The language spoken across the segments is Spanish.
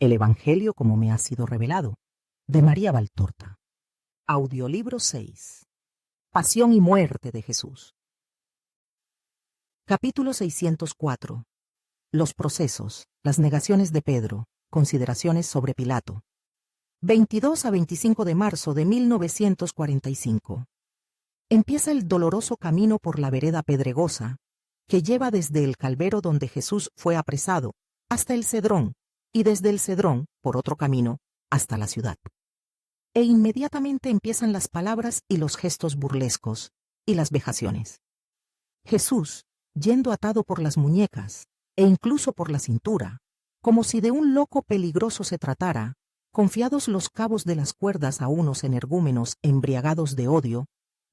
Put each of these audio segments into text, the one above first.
El Evangelio como me ha sido revelado, de María Valtorta. Audiolibro 6. Pasión y muerte de Jesús. Capítulo 604. Los procesos, las negaciones de Pedro, consideraciones sobre Pilato. 22 a 25 de marzo de 1945. Empieza el doloroso camino por la vereda pedregosa, que lleva desde el Calvero donde Jesús fue apresado, hasta el Cedrón, y desde el Cedrón, por otro camino, hasta la ciudad. E inmediatamente empiezan las palabras y los gestos burlescos, y las vejaciones. Jesús, yendo atado por las muñecas, e incluso por la cintura, como si de un loco peligroso se tratara, confiados los cabos de las cuerdas a unos energúmenos embriagados de odio,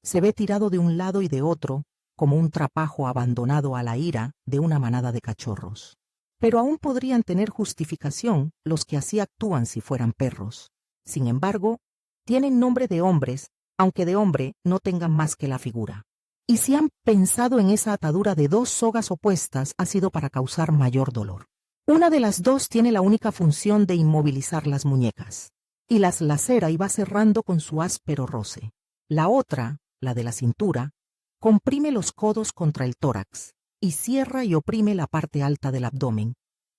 se ve tirado de un lado y de otro, como un trapajo abandonado a la ira de una manada de cachorros. Pero aún podrían tener justificación los que así actúan si fueran perros. Sin embargo, tienen nombre de hombres, aunque de hombre no tengan más que la figura. Y si han pensado en esa atadura de dos sogas opuestas ha sido para causar mayor dolor. Una de las dos tiene la única función de inmovilizar las muñecas, y las lacera y va cerrando con su áspero roce. La otra, la de la cintura, comprime los codos contra el tórax, y cierra y oprime la parte alta del abdomen,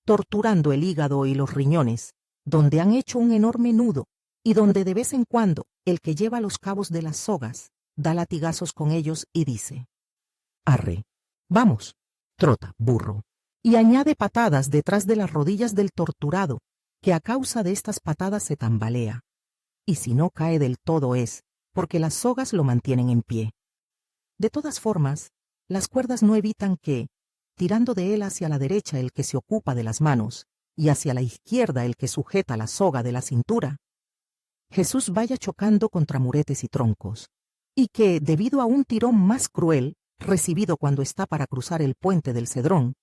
torturando el hígado y los riñones, donde han hecho un enorme nudo, y donde de vez en cuando el que lleva los cabos de las sogas da latigazos con ellos y dice: «Arre, vamos, trota, burro», y añade patadas detrás de las rodillas del torturado, que a causa de estas patadas se tambalea, y si no cae del todo es porque las sogas lo mantienen en pie. De todas formas, las cuerdas no evitan que, tirando de él hacia la derecha el que se ocupa de las manos, y hacia la izquierda el que sujeta la soga de la cintura, Jesús vaya chocando contra muretes y troncos, y que, debido a un tirón más cruel, recibido cuando está para cruzar el puente del Cedrón,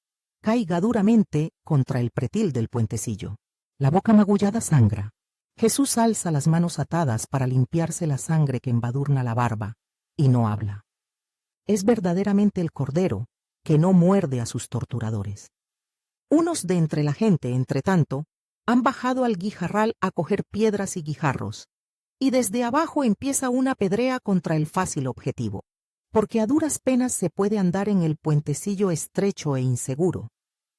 caiga duramente contra el pretil del puentecillo. La boca magullada sangra. Jesús alza las manos atadas para limpiarse la sangre que embadurna la barba, y no habla. Es verdaderamente el Cordero, que no muerde a sus torturadores. Unos de entre la gente, entre tanto, han bajado al guijarral a coger piedras y guijarros, y desde abajo empieza una pedrea contra el fácil objetivo, porque a duras penas se puede andar en el puentecillo estrecho e inseguro,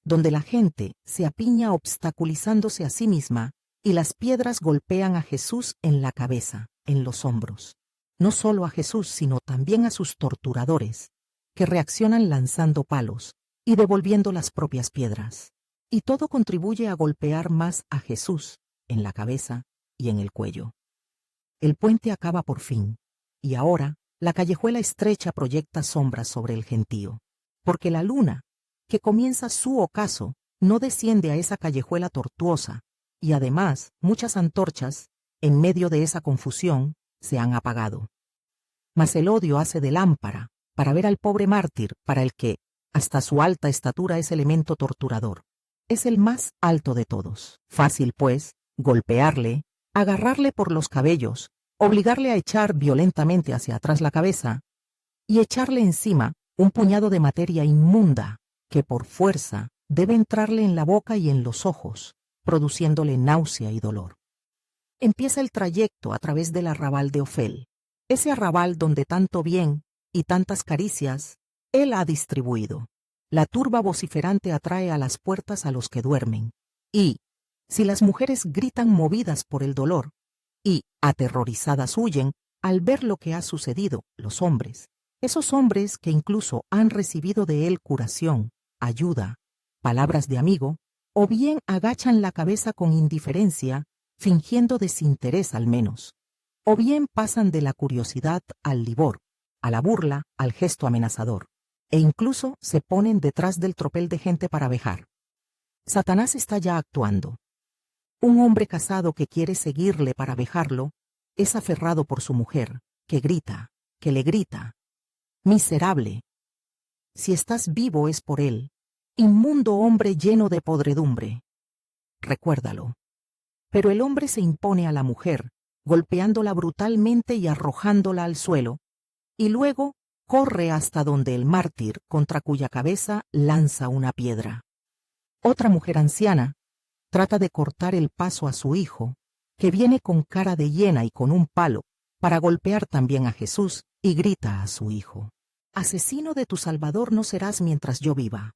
donde la gente se apiña obstaculizándose a sí misma, y las piedras golpean a Jesús en la cabeza, en los hombros. No solo a Jesús, sino también a sus torturadores, que reaccionan lanzando palos y devolviendo las propias piedras. Y todo contribuye a golpear más a Jesús en la cabeza y en el cuello. El puente acaba por fin, y ahora la callejuela estrecha proyecta sombras sobre el gentío, porque la luna, que comienza su ocaso, no desciende a esa callejuela tortuosa, y además muchas antorchas, en medio de esa confusión, se han apagado. Mas el odio hace de lámpara para ver al pobre mártir, para el que, hasta su alta estatura, es elemento torturador. Es el más alto de todos. Fácil, pues, golpearle, agarrarle por los cabellos, obligarle a echar violentamente hacia atrás la cabeza y echarle encima un puñado de materia inmunda que por fuerza debe entrarle en la boca y en los ojos, produciéndole náusea y dolor. Empieza el trayecto a través del arrabal de Ofel, ese arrabal donde tanto bien y tantas caricias él ha distribuido. La turba vociferante atrae a las puertas a los que duermen, y, si las mujeres gritan movidas por el dolor, y, aterrorizadas, huyen al ver lo que ha sucedido, los hombres, esos hombres que incluso han recibido de él curación, ayuda, palabras de amigo, o bien agachan la cabeza con indiferencia, fingiendo desinterés al menos, o bien pasan de la curiosidad al livor, a la burla, al gesto amenazador, e incluso se ponen detrás del tropel de gente para vejar. Satanás está ya actuando. Un hombre casado que quiere seguirle para vejarlo es aferrado por su mujer, que grita, que le grita: «Miserable! Si estás vivo es por él, inmundo hombre lleno de podredumbre. Recuérdalo». Pero el hombre se impone a la mujer, golpeándola brutalmente y arrojándola al suelo, y luego corre hasta donde el mártir, contra cuya cabeza lanza una piedra. Otra mujer anciana, trata de cortar el paso a su hijo, que viene con cara de hiena y con un palo, para golpear también a Jesús, y grita a su hijo: «Asesino de tu Salvador no serás mientras yo viva».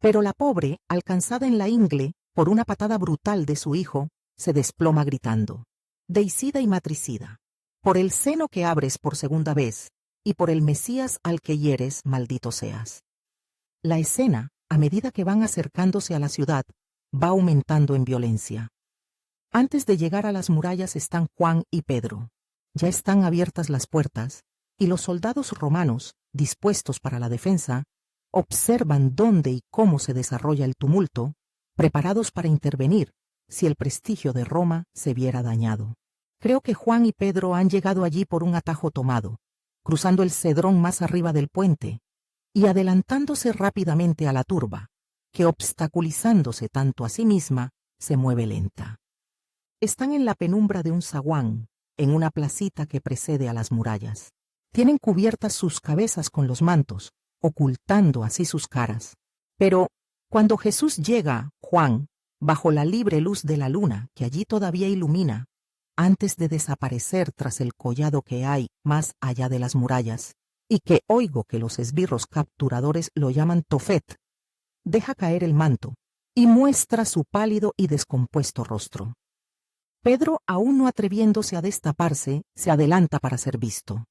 Pero la pobre, alcanzada en la ingle, por una patada brutal de su hijo, se desploma gritando: «Deicida y matricida, por el seno que abres por segunda vez, y por el Mesías al que hieres, maldito seas». La escena, a medida que van acercándose a la ciudad, va aumentando en violencia. Antes de llegar a las murallas están Juan y Pedro. Ya están abiertas las puertas, y los soldados romanos, dispuestos para la defensa, observan dónde y cómo se desarrolla el tumulto, preparados para intervenir si el prestigio de Roma se viera dañado. Creo que Juan y Pedro han llegado allí por un atajo tomado, cruzando el Cedrón más arriba del puente, y adelantándose rápidamente a la turba, que obstaculizándose tanto a sí misma, se mueve lenta. Están en la penumbra de un zaguán, en una placita que precede a las murallas. Tienen cubiertas sus cabezas con los mantos, ocultando así sus caras. Pero, cuando Jesús llega, Juan, bajo la libre luz de la luna que allí todavía ilumina, antes de desaparecer tras el collado que hay más allá de las murallas, y que oigo que los esbirros capturadores lo llaman Tofet, deja caer el manto, y muestra su pálido y descompuesto rostro. Pedro, aún no atreviéndose a destaparse, se adelanta para ser visto.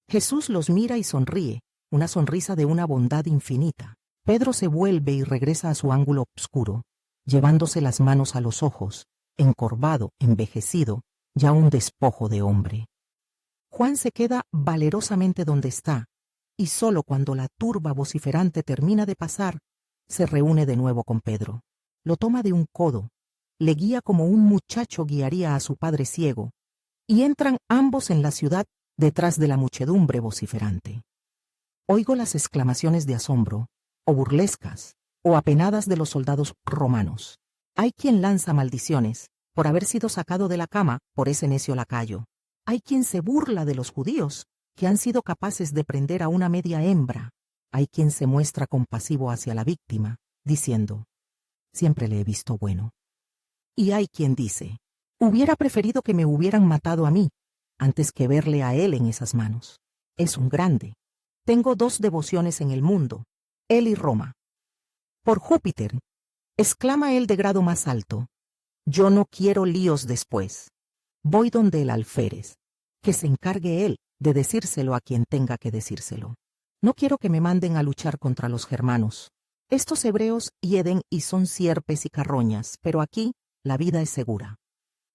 Jesús los mira y sonríe, una sonrisa de una bondad infinita. Pedro se vuelve y regresa a su ángulo oscuro, llevándose las manos a los ojos, encorvado, envejecido, ya un despojo de hombre. Juan se queda valerosamente donde está, y solo cuando la turba vociferante termina de pasar, se reúne de nuevo con Pedro. Lo toma de un codo, le guía como un muchacho guiaría a su padre ciego, y entran ambos en la ciudad detrás de la muchedumbre vociferante. Oigo las exclamaciones de asombro, o burlescas, o apenadas de los soldados romanos. Hay quien lanza maldiciones por haber sido sacado de la cama por ese necio lacayo. Hay quien se burla de los judíos, que han sido capaces de prender a una media hembra. Hay quien se muestra compasivo hacia la víctima, diciendo: «Siempre le he visto bueno». Y hay quien dice: «Hubiera preferido que me hubieran matado a mí, antes que verle a él en esas manos. Es un grande. Tengo dos devociones en el mundo, él y Roma. Por Júpiter», exclama él de grado más alto, «yo no quiero líos después. Voy donde el alférez, que se encargue él de decírselo a quien tenga que decírselo. No quiero que me manden a luchar contra los germanos. Estos hebreos hieden y son sierpes y carroñas, pero aquí la vida es segura.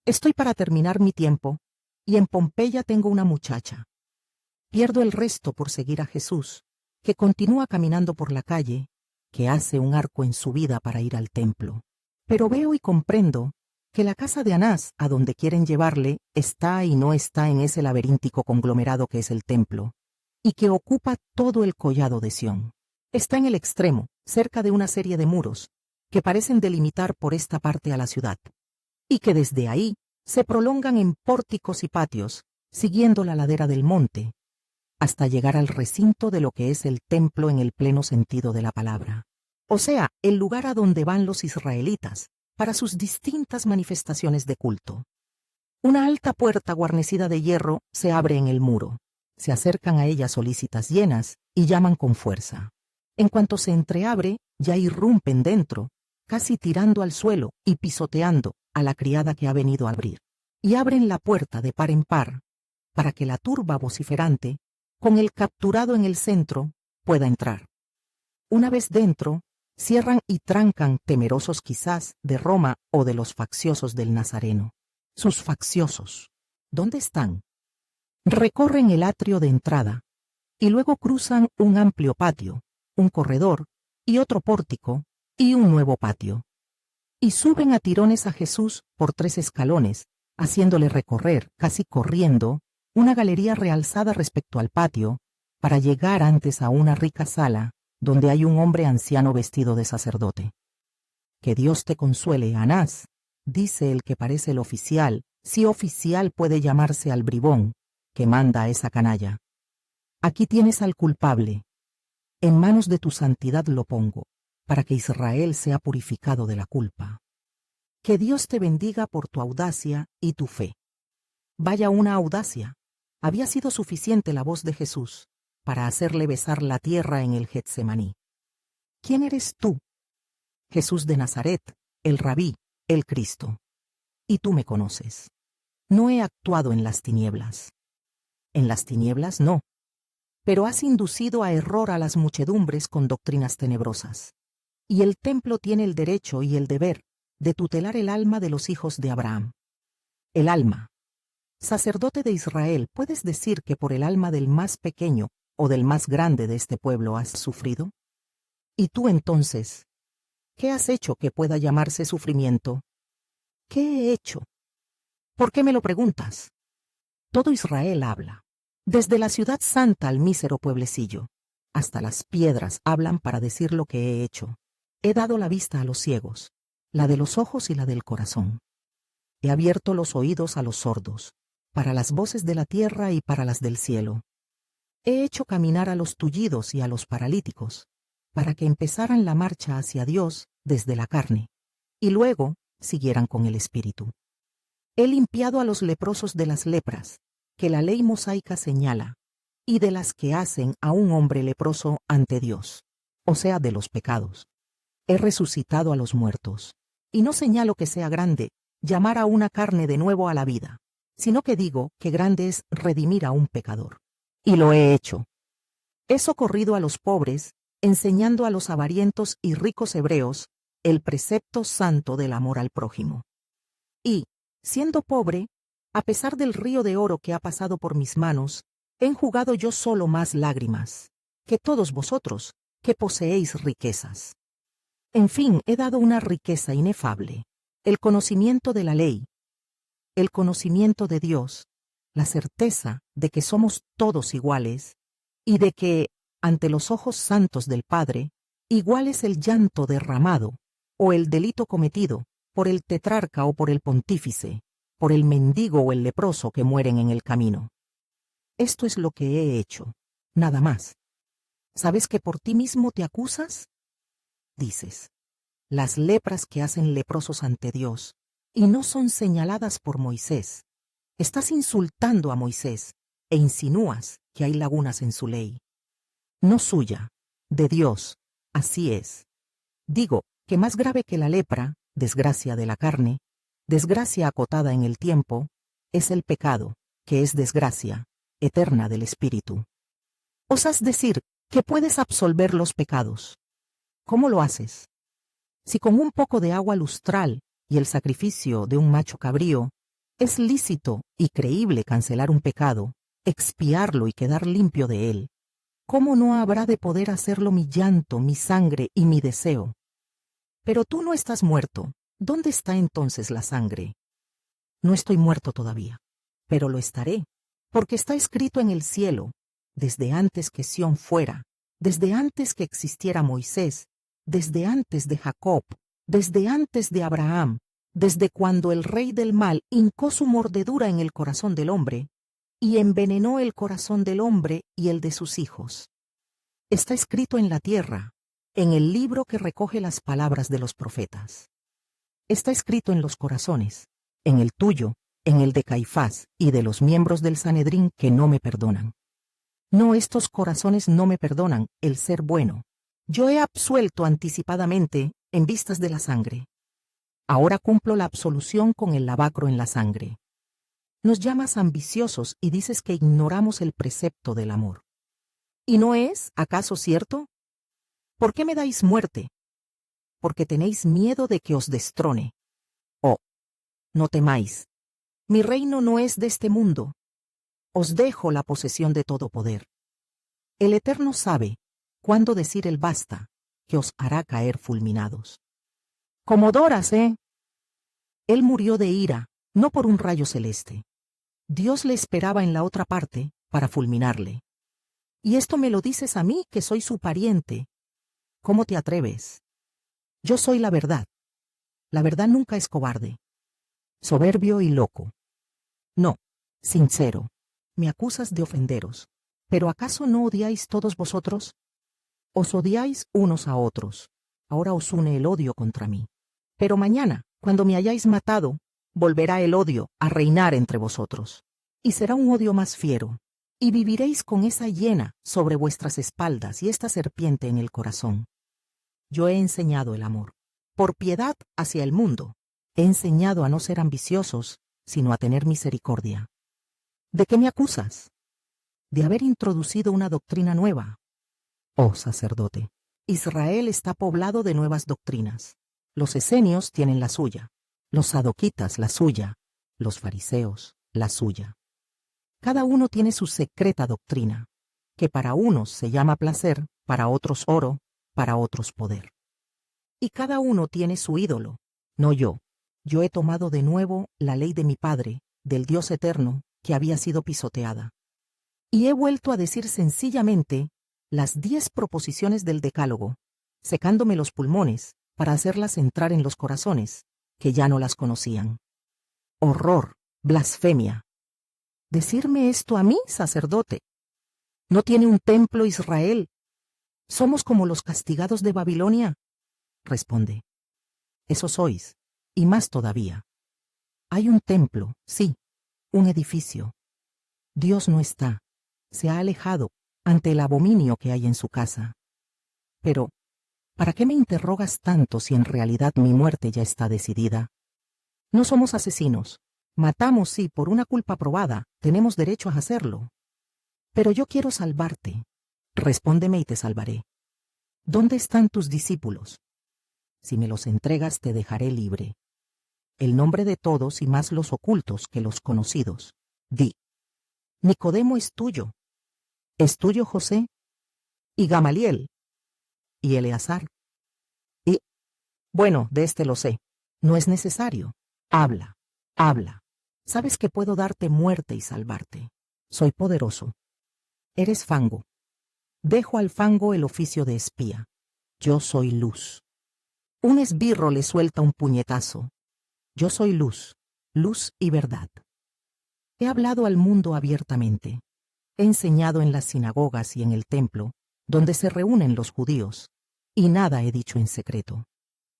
Estoy para terminar mi tiempo, y en Pompeya tengo una muchacha. Pierdo el resto por seguir a Jesús, que continúa caminando por la calle, que hace un arco en su vida para ir al templo. Pero veo y comprendo que la casa de Anás, a donde quieren llevarle, está y no está en ese laberíntico conglomerado que es el templo, y que ocupa todo el collado de Sión. Está en el extremo, cerca de una serie de muros, que parecen delimitar por esta parte a la ciudad, y que desde ahí se prolongan en pórticos y patios, siguiendo la ladera del monte, hasta llegar al recinto de lo que es el templo en el pleno sentido de la palabra. O sea, el lugar a donde van los israelitas para sus distintas manifestaciones de culto. Una alta puerta guarnecida de hierro se abre en el muro. Se acercan a ella solícitas llenas y llaman con fuerza. En cuanto se entreabre, ya irrumpen dentro, casi tirando al suelo y pisoteando a la criada que ha venido a abrir. Y abren la puerta de par en par, para que la turba vociferante, con el capturado en el centro, pueda entrar. Una vez dentro, cierran y trancan, temerosos quizás de Roma o de los facciosos del Nazareno. Sus facciosos, ¿dónde están? Recorren el atrio de entrada, y luego cruzan un amplio patio, un corredor, y otro pórtico, y un nuevo patio. Y suben a tirones a Jesús por 3 escalones, haciéndole recorrer, casi corriendo, una galería realzada respecto al patio, para llegar antes a una rica sala, donde hay un hombre anciano vestido de sacerdote. «Que Dios te consuele, Anás», dice el que parece el oficial, si oficial puede llamarse al bribón, que manda a esa canalla. «Aquí tienes al culpable. En manos de tu santidad lo pongo, para que Israel sea purificado de la culpa». Que Dios te bendiga por tu audacia y tu fe. Vaya una audacia. Había sido suficiente la voz de Jesús para hacerle besar la tierra en el Getsemaní. ¿Quién eres tú? Jesús de Nazaret, el Rabí, el Cristo. Y tú me conoces. No he actuado en las tinieblas. En las tinieblas no. Pero has inducido a error a las muchedumbres con doctrinas tenebrosas. Y el templo tiene el derecho y el deber de tutelar el alma de los hijos de Abraham. El alma. Sacerdote de Israel, ¿puedes decir que por el alma del más pequeño o del más grande de este pueblo has sufrido? ¿Y tú entonces, qué has hecho que pueda llamarse sufrimiento? ¿Qué he hecho? ¿Por qué me lo preguntas? Todo Israel habla. Desde la ciudad santa al mísero pueblecillo, hasta las piedras hablan para decir lo que he hecho. He dado la vista a los ciegos, la de los ojos y la del corazón. He abierto los oídos a los sordos, para las voces de la tierra y para las del cielo. He hecho caminar a los tullidos y a los paralíticos, para que empezaran la marcha hacia Dios desde la carne, y luego siguieran con el espíritu. He limpiado a los leprosos de las lepras, que la ley mosaica señala, y de las que hacen a un hombre leproso ante Dios, o sea, de los pecados. He resucitado a los muertos, y no señalo que sea grande llamar a una carne de nuevo a la vida, sino que digo que grande es redimir a un pecador. Y lo he hecho. He socorrido a los pobres, enseñando a los avarientos y ricos hebreos el precepto santo del amor al prójimo. Y, siendo pobre, a pesar del río de oro que ha pasado por mis manos, he enjugado yo solo más lágrimas que todos vosotros, que poseéis riquezas. En fin, he dado una riqueza inefable, el conocimiento de la ley, el conocimiento de Dios, la certeza de que somos todos iguales y de que, ante los ojos santos del Padre, igual es el llanto derramado o el delito cometido por el tetrarca o por el pontífice, por el mendigo o el leproso que mueren en el camino. Esto es lo que he hecho, nada más. ¿Sabes que por ti mismo te acusas? Dices, las lepras que hacen leprosos ante Dios, y no son señaladas por Moisés. Estás insultando a Moisés, e insinúas que hay lagunas en su ley. No suya, de Dios, así es. Digo que más grave que la lepra, desgracia de la carne, desgracia acotada en el tiempo, es el pecado, que es desgracia eterna del espíritu. ¿Osas decir que puedes absolver los pecados? ¿Cómo lo haces? Si con un poco de agua lustral y el sacrificio de un macho cabrío es lícito y creíble cancelar un pecado, expiarlo y quedar limpio de él, ¿cómo no habrá de poder hacerlo mi llanto, mi sangre y mi deseo? Pero tú no estás muerto. ¿Dónde está entonces la sangre? No estoy muerto todavía, pero lo estaré, porque está escrito en el cielo, desde antes que Sión fuera, desde antes que existiera Moisés, desde antes de Jacob, desde antes de Abraham, desde cuando el rey del mal hincó su mordedura en el corazón del hombre, y envenenó el corazón del hombre y el de sus hijos. Está escrito en la tierra, en el libro que recoge las palabras de los profetas. Está escrito en los corazones, en el tuyo, en el de Caifás y de los miembros del Sanedrín que no me perdonan. No, estos corazones no me perdonan el ser bueno. Yo he absuelto anticipadamente en vistas de la sangre. Ahora cumplo la absolución con el lavacro en la sangre. Nos llamas ambiciosos y dices que ignoramos el precepto del amor. ¿Y no es, acaso, cierto? ¿Por qué me dais muerte? Porque tenéis miedo de que os destrone. Oh, no temáis. Mi reino no es de este mundo. Os dejo la posesión de todo poder. El Eterno sabe cuándo decir el basta, que os hará caer fulminados. Como Doras, ¿eh? Él murió de ira, no por un rayo celeste. Dios le esperaba en la otra parte para fulminarle. Y esto me lo dices a mí, que soy su pariente. ¿Cómo te atreves? Yo soy la verdad. La verdad nunca es cobarde. Soberbio y loco. No, sincero. Me acusas de ofenderos. ¿Pero acaso no odiáis todos vosotros? Os odiáis unos a otros. Ahora os une el odio contra mí. Pero mañana, Cuando me hayáis matado, volverá el odio a reinar entre vosotros. Y será un odio más fiero. Y viviréis con esa hiena sobre vuestras espaldas y esta serpiente en el corazón. Yo he enseñado el amor. Por piedad hacia el mundo. He enseñado a no ser ambiciosos, sino a tener misericordia. ¿De qué me acusas? De haber introducido una doctrina nueva. Oh sacerdote, Israel está poblado de nuevas doctrinas. Los esenios tienen la suya, los sadoquitas la suya, los fariseos la suya. Cada uno tiene su secreta doctrina, que para unos se llama placer, para otros oro, para otros poder. Y cada uno tiene su ídolo, no yo. Yo he tomado de nuevo la ley de mi Padre, del Dios eterno, que había sido pisoteada. Y he vuelto a decir sencillamente las 10 proposiciones del Decálogo, secándome los pulmones para hacerlas entrar en los corazones, que ya no las conocían. Horror, blasfemia. ¿Decirme esto a mí, sacerdote? ¿No tiene un templo Israel? ¿Somos como los castigados de Babilonia? Responde. Eso sois, y más todavía. Hay un templo, sí, un edificio. Dios no está, se ha alejado ante el abominio que hay en su casa. Pero, ¿para qué me interrogas tanto si en realidad mi muerte ya está decidida? No somos asesinos. Matamos sí por una culpa probada, tenemos derecho a hacerlo. Pero yo quiero salvarte. Respóndeme y te salvaré. ¿Dónde están tus discípulos? Si me los entregas te dejaré libre. El nombre de todos y más los ocultos que los conocidos. Di. Nicodemo es tuyo. ¿Es tuyo José? ¿Y Gamaliel? ¿Y Eleazar? Y, bueno, de este lo sé. No es necesario. Habla, habla. Sabes que puedo darte muerte y salvarte. Soy poderoso. Eres fango. Dejo al fango el oficio de espía. Yo soy luz. Un esbirro le suelta un puñetazo. Yo soy luz, luz y verdad. He hablado al mundo abiertamente. He enseñado en las sinagogas y en el templo, donde se reúnen los judíos, y nada he dicho en secreto.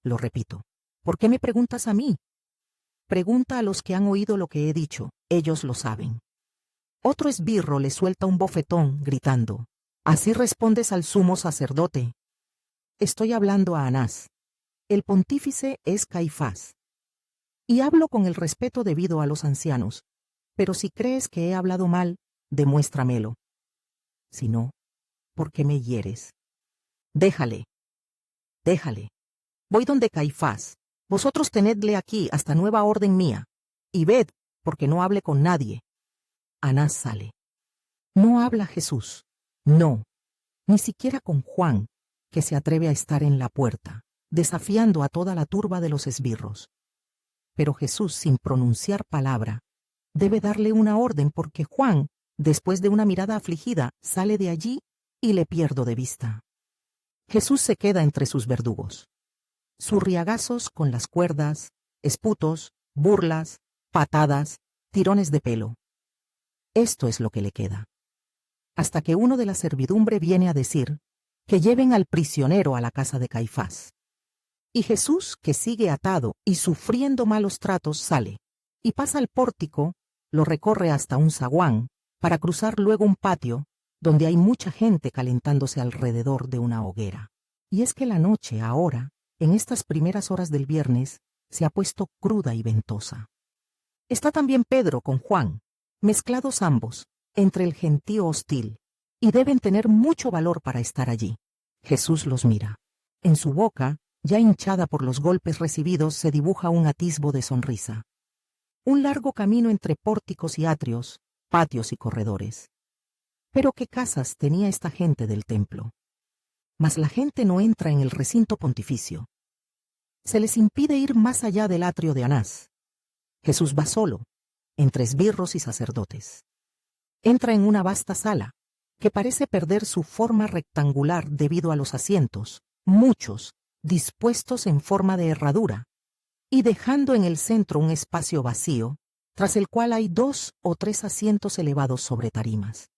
Lo repito. ¿Por qué me preguntas a mí? Pregunta a los que han oído lo que he dicho, ellos lo saben. Otro esbirro le suelta un bofetón, gritando. ¿Así respondes al sumo sacerdote? Estoy hablando a Anás. El pontífice es Caifás. Y hablo con el respeto debido a los ancianos, pero si crees que he hablado mal, demuéstramelo. Si no, ¿por qué me hieres? Déjale. Déjale. Voy donde Caifás. Vosotros tenedle aquí hasta nueva orden mía. Y ved, porque no hable con nadie. Anás sale. No habla Jesús. No. Ni siquiera con Juan, que se atreve a estar en la puerta, desafiando a toda la turba de los esbirros. Pero Jesús, sin pronunciar palabra, debe darle una orden porque Juan, después de una mirada afligida, sale de allí y le pierdo de vista. Jesús se queda entre sus verdugos. Zurriagazos con las cuerdas, esputos, burlas, patadas, tirones de pelo. Esto es lo que le queda. Hasta que uno de la servidumbre viene a decir que lleven al prisionero a la casa de Caifás. Y Jesús, que sigue atado y sufriendo malos tratos, sale, y pasa al pórtico, lo recorre hasta un zaguán, para cruzar luego un patio, donde hay mucha gente calentándose alrededor de una hoguera. Y es que la noche ahora, en estas primeras horas del viernes, se ha puesto cruda y ventosa. Está también Pedro con Juan, mezclados ambos, entre el gentío hostil, y deben tener mucho valor para estar allí. Jesús los mira. En su boca, ya hinchada por los golpes recibidos, se dibuja un atisbo de sonrisa. Un largo camino entre pórticos y atrios, patios y corredores. Pero qué casas tenía esta gente del templo. Mas la gente no entra en el recinto pontificio. Se les impide ir más allá del atrio de Anás. Jesús va solo, entre esbirros y sacerdotes. Entra en una vasta sala, que parece perder su forma rectangular debido a los asientos, muchos, dispuestos en forma de herradura, y dejando en el centro un espacio vacío, tras el cual hay 2 o 3 asientos elevados sobre tarimas.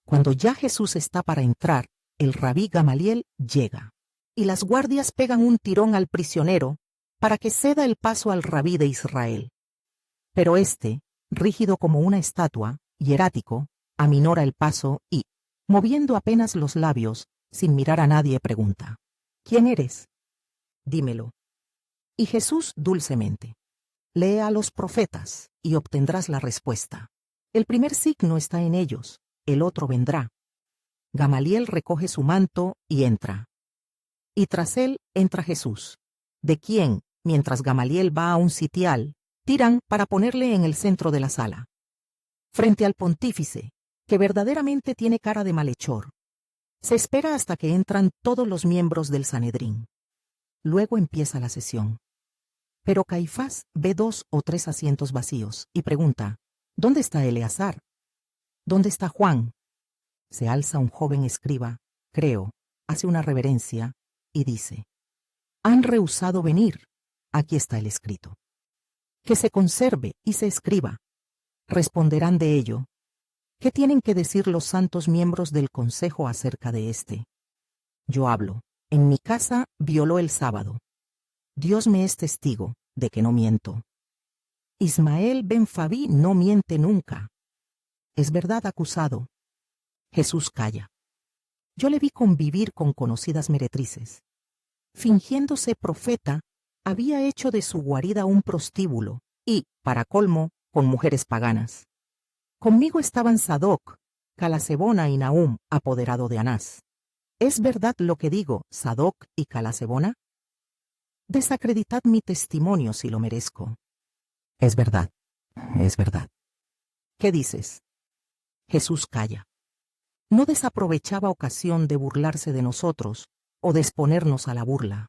Cuando ya Jesús está para entrar, el rabí Gamaliel llega, y las guardias pegan un tirón al prisionero, para que ceda el paso al rabí de Israel. Pero éste, rígido como una estatua, hierático, aminora el paso y, moviendo apenas los labios, sin mirar a nadie, pregunta: ¿Quién eres? Dímelo. Y Jesús dulcemente: Lee a los profetas, y obtendrás la respuesta. El primer signo está en ellos, el otro vendrá. Gamaliel recoge su manto y entra. Y tras él entra Jesús, de quien, mientras Gamaliel va a un sitial, tiran para ponerle en el centro de la sala, frente al pontífice, que verdaderamente tiene cara de malhechor. Se espera hasta que entran todos los miembros del Sanedrín. Luego empieza la sesión. Pero Caifás ve 2 o 3 asientos vacíos y pregunta: ¿Dónde está Eleazar? ¿Dónde está Juan? Se alza un joven escriba, creo, hace una reverencia y dice: Han rehusado venir. Aquí está el escrito. Que se conserve y se escriba. Responderán de ello: ¿qué tienen que decir los santos miembros del consejo acerca de éste? Yo hablo: en mi casa violó el sábado. Dios me es testigo de que no miento. Ismael ben Fabí no miente nunca. Es verdad acusado. Jesús calla. Yo le vi convivir con conocidas meretrices. Fingiéndose profeta, había hecho de su guarida un prostíbulo y, para colmo, con mujeres paganas. Conmigo estaban Sadoc, Calasebona y Nahum, apoderado de Anás. ¿Es verdad lo que digo, Sadoc y Calasebona? Desacreditad mi testimonio si lo merezco. Es verdad, es verdad. ¿Qué dices? Jesús calla. No desaprovechaba ocasión de burlarse de nosotros o de exponernos a la burla.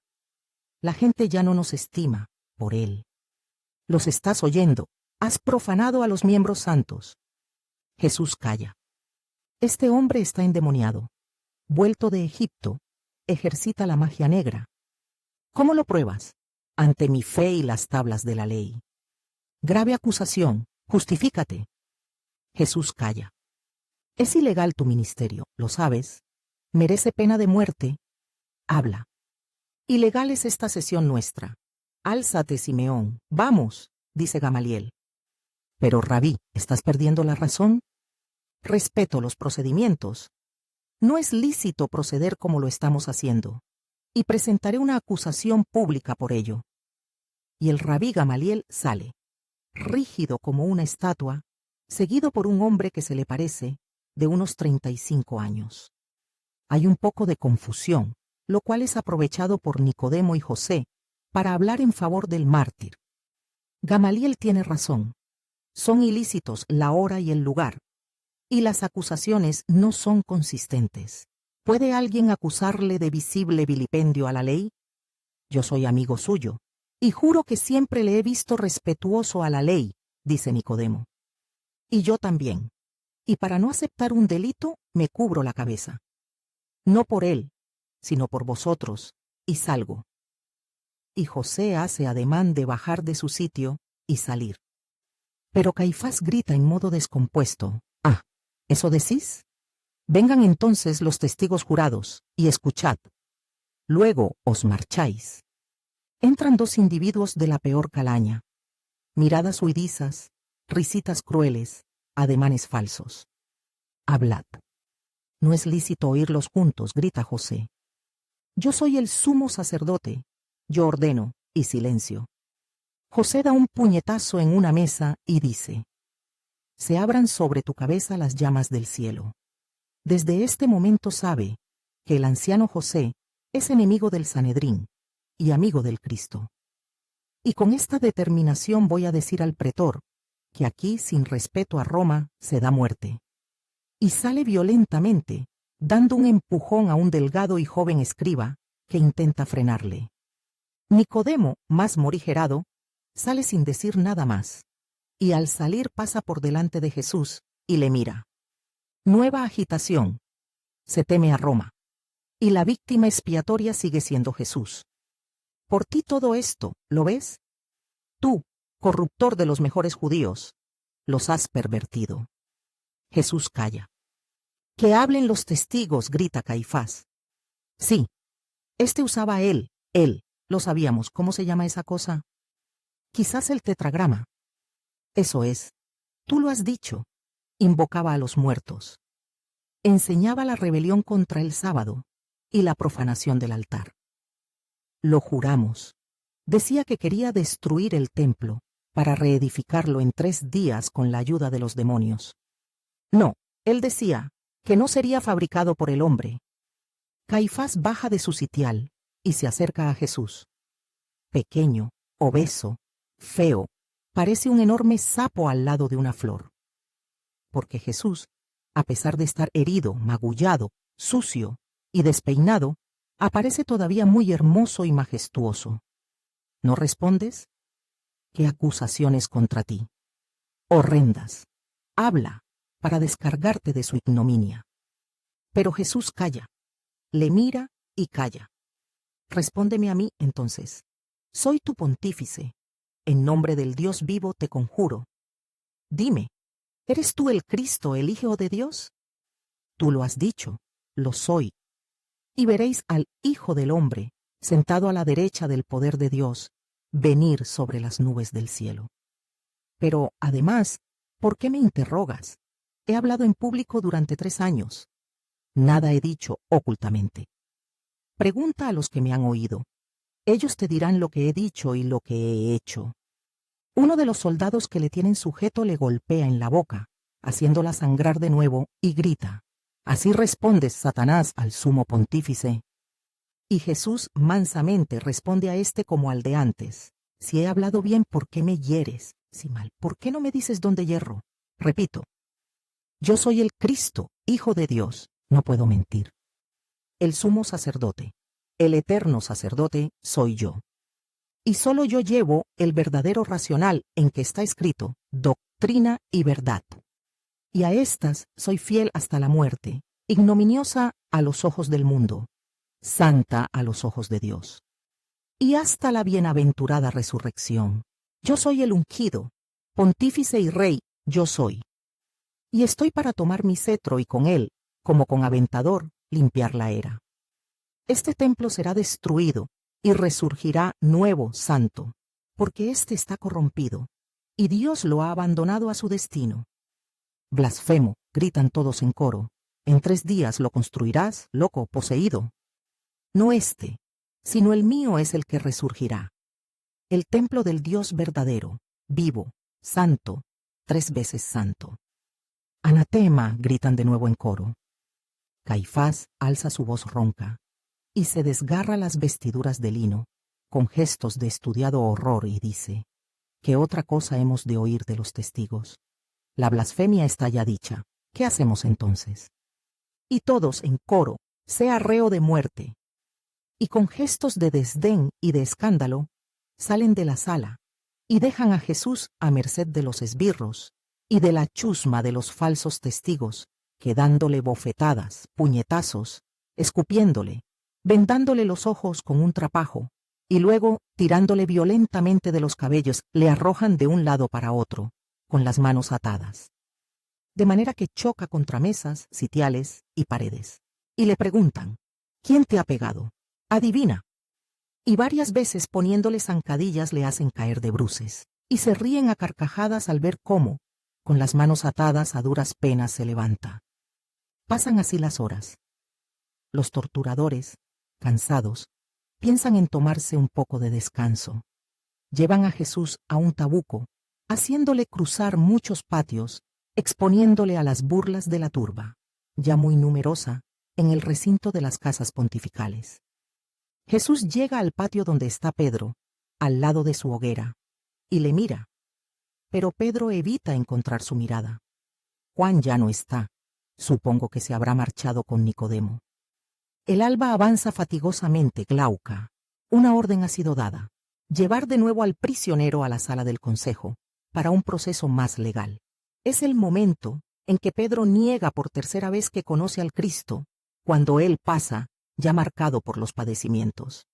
La gente ya no nos estima por él. Los estás oyendo. Has profanado a los miembros santos. Jesús calla. Este hombre está endemoniado. Vuelto de Egipto, ejercita la magia negra. ¿Cómo lo pruebas? Ante mi fe y las tablas de la ley. Grave acusación, justifícate. Jesús calla. Es ilegal tu ministerio, ¿lo sabes? Merece pena de muerte. Habla. Ilegal es esta sesión nuestra. Álzate, Simeón, vamos, dice Gamaliel. Pero, Rabí, ¿estás perdiendo la razón? Respeto los procedimientos. No es lícito proceder como lo estamos haciendo, y presentaré una acusación pública por ello. Y el Rabí Gamaliel sale, rígido como una estatua, seguido por un hombre que se le parece, de unos 35 años. Hay un poco de confusión, lo cual es aprovechado por Nicodemo y José, para hablar en favor del mártir. Gamaliel tiene razón. Son ilícitos la hora y el lugar, y las acusaciones no son consistentes. ¿Puede alguien acusarle de visible vilipendio a la ley? Yo soy amigo suyo, y juro que siempre le he visto respetuoso a la ley, dice Nicodemo. Y yo también. Y para no aceptar un delito, me cubro la cabeza. No por él, sino por vosotros, y salgo. Y José hace ademán de bajar de su sitio y salir. Pero Caifás grita en modo descompuesto: «Ah, ¿eso decís? Vengan entonces los testigos jurados, y escuchad. Luego os marcháis». Entran 2 individuos de la peor calaña. Miradas huidizas, risitas crueles, ademanes falsos. «Hablad». «No es lícito oírlos juntos», grita José. «Yo soy el sumo sacerdote. Yo ordeno, y silencio». José da un puñetazo en una mesa y dice: «Se abran sobre tu cabeza las llamas del cielo». Desde este momento sabe que el anciano José es enemigo del Sanedrín y amigo del Cristo. Y con esta determinación voy a decir al pretor que aquí, sin respeto a Roma, se da muerte. Y sale violentamente, dando un empujón a un delgado y joven escriba que intenta frenarle. Nicodemo, más morigerado, sale sin decir nada más, y al salir pasa por delante de Jesús y le mira. Nueva agitación. Se teme a Roma. Y la víctima expiatoria sigue siendo Jesús. Por ti todo esto, ¿lo ves? Tú, corruptor de los mejores judíos, los has pervertido. Jesús calla. «Que hablen los testigos», grita Caifás. Sí, este usaba él, Lo sabíamos. ¿Cómo se llama esa cosa? Quizás el tetragrama. Eso es. Tú lo has dicho. Invocaba a los muertos. Enseñaba la rebelión contra el sábado y la profanación del altar. Lo juramos. Decía que quería destruir el templo para reedificarlo en 3 días con la ayuda de los demonios. No, él decía que no sería fabricado por el hombre. Caifás baja de su sitial y se acerca a Jesús. Pequeño, obeso, feo, parece un enorme sapo al lado de una flor. Porque Jesús, a pesar de estar herido, magullado, sucio y despeinado, aparece todavía muy hermoso y majestuoso. ¿No respondes? ¿Qué acusaciones contra ti? Horrendas. Habla para descargarte de su ignominia. Pero Jesús calla. Le mira y calla. Respóndeme a mí, entonces. Soy tu pontífice. En nombre del Dios vivo te conjuro. Dime, ¿eres tú el Cristo, el Hijo de Dios? Tú lo has dicho, lo soy. Y veréis al Hijo del Hombre, sentado a la derecha del poder de Dios, venir sobre las nubes del cielo. Pero, además, ¿por qué me interrogas? He hablado en público durante 3 años. Nada he dicho ocultamente. Pregunta a los que me han oído. Ellos te dirán lo que he dicho y lo que he hecho. Uno de los soldados que le tienen sujeto le golpea en la boca, haciéndola sangrar de nuevo, y grita: «Así respondes, Satanás, al sumo pontífice». Y Jesús mansamente responde a este como al de antes: «Si he hablado bien, ¿por qué me hieres? Si mal, ¿por qué no me dices dónde hierro?» Repito, yo soy el Cristo, Hijo de Dios, no puedo mentir. El sumo sacerdote, el eterno sacerdote, soy yo. Y solo yo llevo el verdadero racional en que está escrito, doctrina y verdad. Y a estas soy fiel hasta la muerte, ignominiosa a los ojos del mundo, santa a los ojos de Dios. Y hasta la bienaventurada resurrección. Yo soy el ungido, pontífice y rey, yo soy. Y estoy para tomar mi cetro y con él, como con aventador, limpiar la era. Este templo será destruido y resurgirá nuevo, santo, porque éste está corrompido, y Dios lo ha abandonado a su destino. Blasfemo, gritan todos en coro. En 3 días lo construirás, loco, poseído. No este, sino el mío es el que resurgirá. El templo del Dios verdadero, vivo, santo, 3 veces santo. Anatema, gritan de nuevo en coro. Caifás alza su voz ronca y se desgarra las vestiduras de lino, con gestos de estudiado horror, y dice: ¿qué otra cosa hemos de oír de los testigos? La blasfemia está ya dicha. ¿Qué hacemos entonces? Y todos en coro: sea reo de muerte. Y con gestos de desdén y de escándalo, salen de la sala y dejan a Jesús a merced de los esbirros y de la chusma de los falsos testigos, que dándole bofetadas, puñetazos, escupiéndole, vendándole los ojos con un trapajo, y luego, tirándole violentamente de los cabellos, le arrojan de un lado para otro, con las manos atadas. De manera que choca contra mesas, sitiales y paredes. Y le preguntan: ¿quién te ha pegado? Adivina. Y varias veces poniéndole zancadillas le hacen caer de bruces, y se ríen a carcajadas al ver cómo, con las manos atadas, a duras penas se levanta. Pasan así las horas. Los torturadores, cansados, piensan en tomarse un poco de descanso. Llevan a Jesús a un tabuco, haciéndole cruzar muchos patios, exponiéndole a las burlas de la turba, ya muy numerosa, en el recinto de las casas pontificales. Jesús llega al patio donde está Pedro, al lado de su hoguera, y le mira. Pero Pedro evita encontrar su mirada. Juan ya no está. Supongo que se habrá marchado con Nicodemo. El alba avanza fatigosamente, Glauca. Una orden ha sido dada: llevar de nuevo al prisionero a la sala del consejo, para un proceso más legal. Es el momento en que Pedro niega por 3ª vez que conoce al Cristo, cuando él pasa, ya marcado por los padecimientos.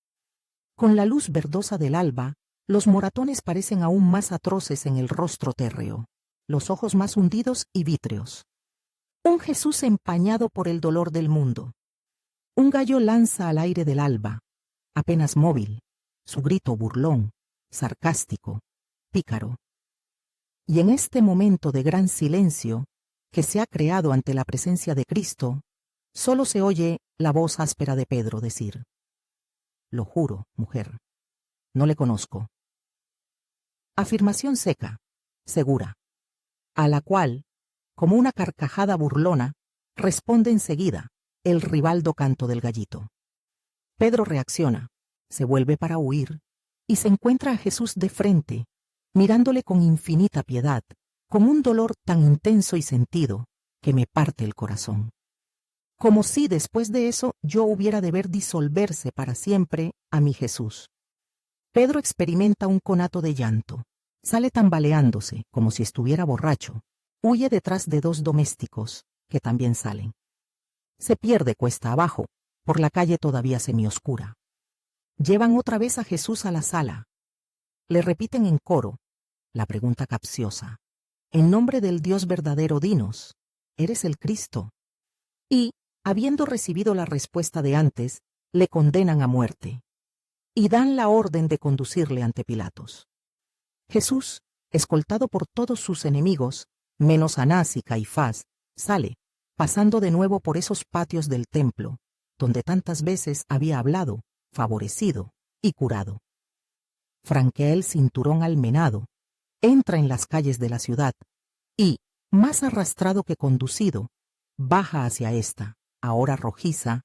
Con la luz verdosa del alba, los moratones parecen aún más atroces en el rostro térreo, los ojos más hundidos y vítreos. Un Jesús empañado por el dolor del mundo. Un gallo lanza al aire del alba, apenas móvil, su grito burlón, sarcástico, pícaro. Y en este momento de gran silencio que se ha creado ante la presencia de Cristo, solo se oye la voz áspera de Pedro decir: «Lo juro, mujer, no le conozco». Afirmación seca, segura, a la cual, como una carcajada burlona, responde enseguida el rivaldo canto del gallito. Pedro reacciona, se vuelve para huir y se encuentra a Jesús de frente, mirándole con infinita piedad, con un dolor tan intenso y sentido que me parte el corazón. Como si después de eso yo hubiera de ver disolverse para siempre a mi Jesús. Pedro experimenta un conato de llanto, sale tambaleándose como si estuviera borracho, huye detrás de dos domésticos que también salen. Se pierde cuesta abajo, por la calle todavía semioscura. Llevan otra vez a Jesús a la sala. Le repiten en coro la pregunta capciosa: «En nombre del Dios verdadero, dinos, ¿eres el Cristo?». Y, habiendo recibido la respuesta de antes, le condenan a muerte. Y dan la orden de conducirle ante Pilatos. Jesús, escoltado por todos sus enemigos, menos Anás y Caifás, sale, pasando de nuevo por esos patios del templo, donde tantas veces había hablado, favorecido y curado. Franquea el cinturón almenado, entra en las calles de la ciudad y, más arrastrado que conducido, baja hacia esta, ahora rojiza,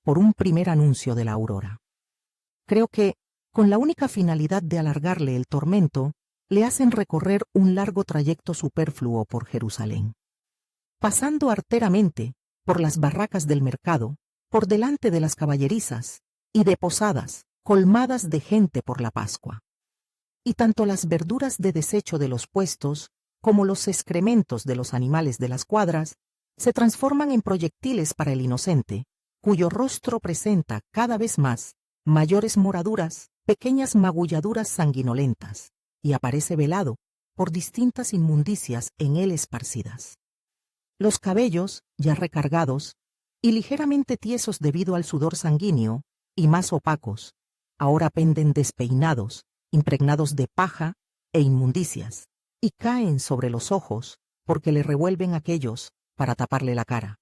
por un primer anuncio de la aurora. Creo que, con la única finalidad de alargarle el tormento, le hacen recorrer un largo trayecto superfluo por Jerusalén. Pasando arteramente por las barracas del mercado, por delante de las caballerizas y de posadas colmadas de gente por la Pascua. Y tanto las verduras de desecho de los puestos como los excrementos de los animales de las cuadras se transforman en proyectiles para el inocente, cuyo rostro presenta cada vez más mayores moraduras, pequeñas magulladuras sanguinolentas, y aparece velado por distintas inmundicias en él esparcidas. Los cabellos, ya recargados, y ligeramente tiesos debido al sudor sanguíneo, y más opacos, ahora penden despeinados, impregnados de paja e inmundicias, y caen sobre los ojos porque le revuelven aquellos para taparle la cara.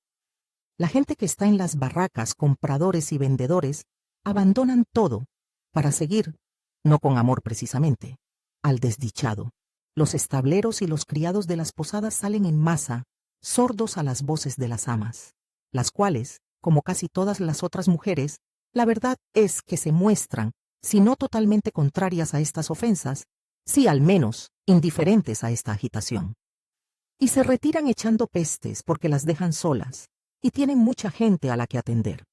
La gente que está en las barracas, compradores y vendedores, abandonan todo para seguir, no con amor precisamente, al desdichado. Los estableros y los criados de las posadas salen en masa, sordos a las voces de las amas, las cuales, como casi todas las otras mujeres, la verdad es que se muestran, si no totalmente contrarias a estas ofensas, sí al menos indiferentes a esta agitación. Y se retiran echando pestes porque las dejan solas, y tienen mucha gente a la que atender.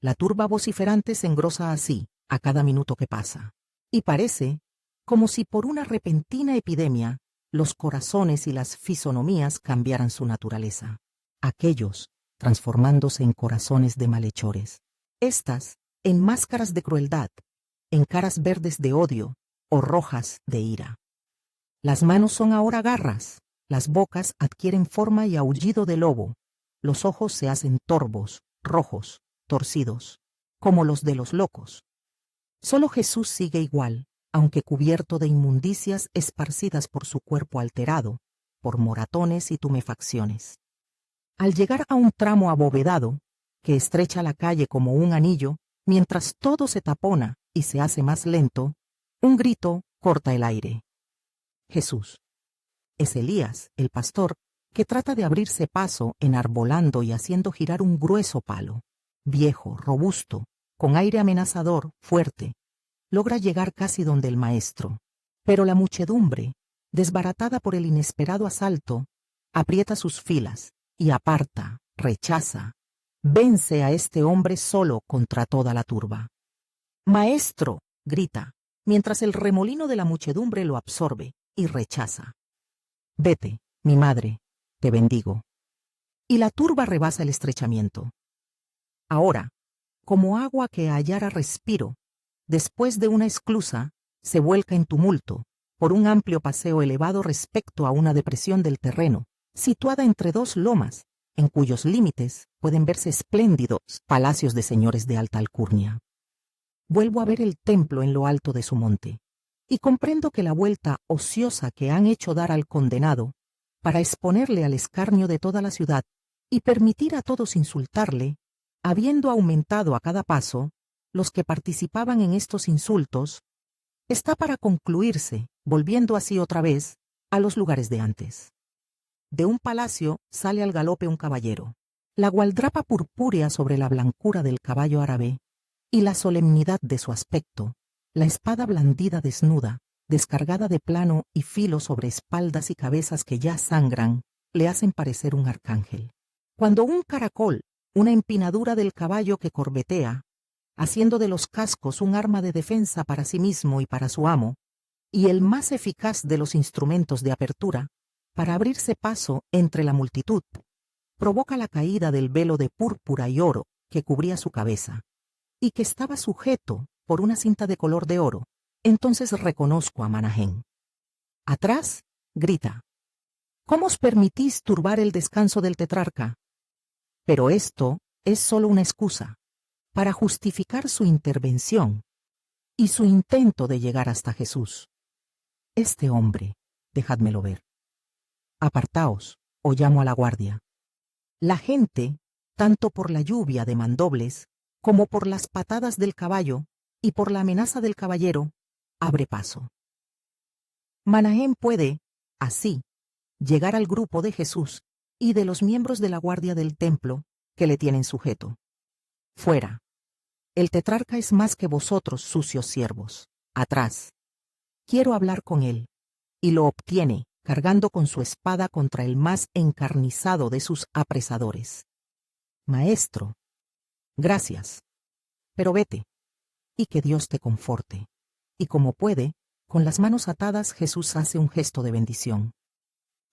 La turba vociferante se engrosa así, a cada minuto que pasa, y parece como si por una repentina epidemia los corazones y las fisonomías cambiaran su naturaleza, aquellos transformándose en corazones de malhechores, estas en máscaras de crueldad, en caras verdes de odio o rojas de ira. Las manos son ahora garras, las bocas adquieren forma y aullido de lobo, los ojos se hacen torvos, rojos, torcidos, como los de los locos. Solo Jesús sigue igual, aunque cubierto de inmundicias esparcidas por su cuerpo alterado, por moratones y tumefacciones. Al llegar a un tramo abovedado, que estrecha la calle como un anillo, mientras todo se tapona y se hace más lento, un grito corta el aire. Jesús. Es Elías, el pastor, que trata de abrirse paso enarbolando y haciendo girar un grueso palo. Viejo, robusto, con aire amenazador, fuerte, logra llegar casi donde el maestro. Pero la muchedumbre, desbaratada por el inesperado asalto, aprieta sus filas y aparta, rechaza, vence a este hombre solo contra toda la turba. «Maestro», grita, mientras el remolino de la muchedumbre lo absorbe y rechaza. «Vete, mi madre, te bendigo». Y la turba rebasa el estrechamiento. Ahora, como agua que hallara respiro, después de una esclusa, se vuelca en tumulto, por un amplio paseo elevado respecto a una depresión del terreno, situada entre dos lomas, en cuyos límites pueden verse espléndidos palacios de señores de alta alcurnia. vuelvo a ver el templo en lo alto de su monte, y comprendo que la vuelta ociosa que han hecho dar al condenado, para exponerle al escarnio de toda la ciudad y permitir a todos insultarle, habiendo aumentado a cada paso, los que participaban en estos insultos, está para concluirse, volviendo así otra vez a los lugares de antes. De un palacio sale al galope un caballero. La gualdrapa purpúrea sobre la blancura del caballo árabe y la solemnidad de su aspecto, la espada blandida desnuda, descargada de plano y filo sobre espaldas y cabezas que ya sangran, le hacen parecer un arcángel. Cuando un caracol, una empinadura del caballo que corbetea, haciendo de los cascos un arma de defensa para sí mismo y para su amo, y el más eficaz de los instrumentos de apertura, para abrirse paso entre la multitud, provoca la caída del velo de púrpura y oro que cubría su cabeza, y que estaba sujeto por una cinta de color de oro, entonces reconozco a Manahem. Atrás, grita: ¿Cómo os permitís turbar el descanso del tetrarca? Pero esto es solo una excusa para justificar su intervención y su intento de llegar hasta Jesús. Este hombre, dejádmelo ver. Apartaos, o llamo a la guardia. La gente, tanto por la lluvia de mandobles, como por las patadas del caballo y por la amenaza del caballero, abre paso. Manahem puede, así, llegar al grupo de Jesús y de los miembros de la guardia del templo que le tienen sujeto. Fuera. El tetrarca es más que vosotros, sucios siervos. Atrás. Quiero hablar con él. Y lo obtiene, cargando con su espada contra el más encarnizado de sus apresadores. Maestro. Gracias. Pero vete. Y que Dios te conforte. Y como puede, con las manos atadas Jesús hace un gesto de bendición.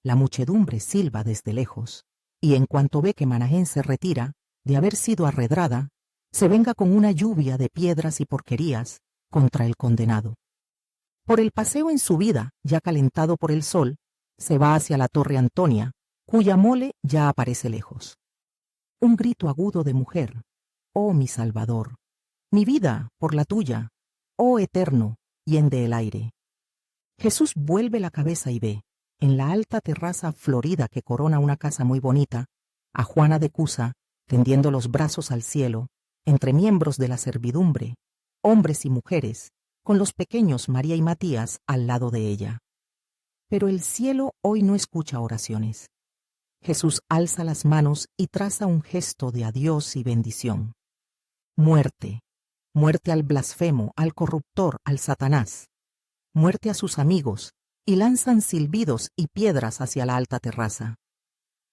La muchedumbre silba desde lejos, y en cuanto ve que Manahem se retira, de haber sido arredrada, se venga con una lluvia de piedras y porquerías contra el condenado. Por el paseo en subida, ya calentado por el sol, se va hacia la Torre Antonia, cuya mole ya aparece lejos. Un grito agudo de mujer: «Oh mi Salvador, mi vida por la tuya, oh eterno, hiende el aire». Jesús vuelve la cabeza y ve, en la alta terraza florida que corona una casa muy bonita, a Juana de Cusa, tendiendo los brazos al cielo, entre miembros de la servidumbre, hombres y mujeres, con los pequeños María y Matías al lado de ella. Pero el cielo hoy no escucha oraciones. Jesús alza las manos y traza un gesto de adiós y bendición. Muerte, muerte al blasfemo, al corruptor, al Satanás. Muerte a sus amigos, y lanzan silbidos y piedras hacia la alta terraza.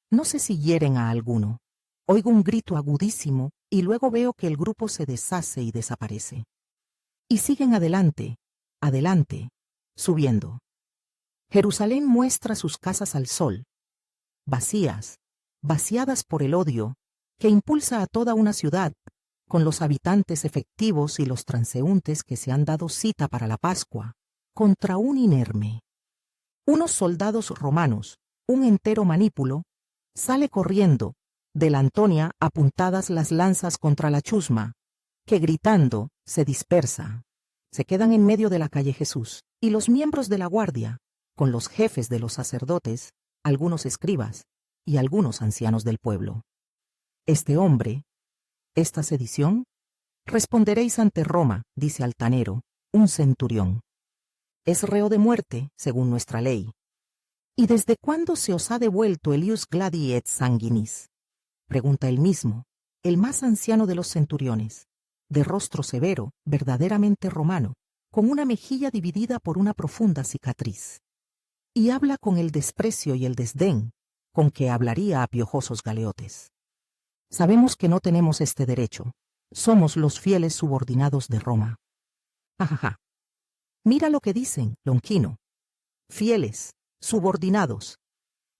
No sé si hieren a alguno. Oigo un grito agudísimo y luego veo que el grupo se deshace y desaparece. Y siguen adelante, adelante, subiendo. Jerusalén muestra sus casas al sol, vacías, vaciadas por el odio que impulsa a toda una ciudad, con los habitantes efectivos y los transeúntes que se han dado cita para la Pascua, contra un inerme. Unos soldados romanos, un entero manípulo, sale corriendo, de la Antonia apuntadas las lanzas contra la chusma, que gritando se dispersa. Se quedan en medio de la calle Jesús, y los miembros de la guardia, con los jefes de los sacerdotes, algunos escribas y algunos ancianos del pueblo. Este hombre, esta sedición, responderéis ante Roma, dice altanero, un centurión. Es reo de muerte, según nuestra ley. ¿Y desde cuándo se os ha devuelto el ius gladi et sanguinis? Pregunta él mismo, el más anciano de los centuriones, de rostro severo, verdaderamente romano, con una mejilla dividida por una profunda cicatriz. Y habla con el desprecio y el desdén con que hablaría a piojosos galeotes. Sabemos que no tenemos este derecho. Somos los fieles subordinados de Roma. Ajaja. Mira lo que dicen, Lonquino. Fieles, subordinados.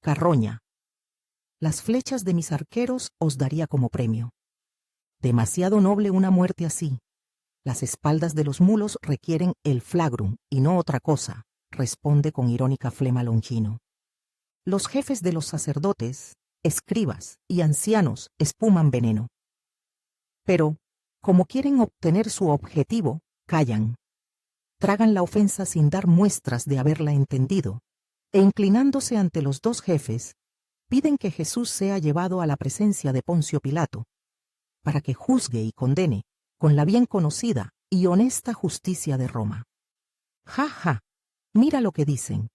Carroña. Las flechas de mis arqueros os daría como premio. Demasiado noble una muerte así. Las espaldas de los mulos requieren el flagrum y no otra cosa, responde con irónica flema Lonquino. Los jefes de los sacerdotes, escribas y ancianos espuman veneno. Pero, Como quieren obtener su objetivo, callan. Tragan la ofensa sin dar muestras de haberla entendido, e inclinándose ante los dos jefes, piden que Jesús sea llevado a la presencia de Poncio Pilato, para que juzgue y condene con la bien conocida y honesta justicia de Roma. Ja, ja, mira lo que dicen.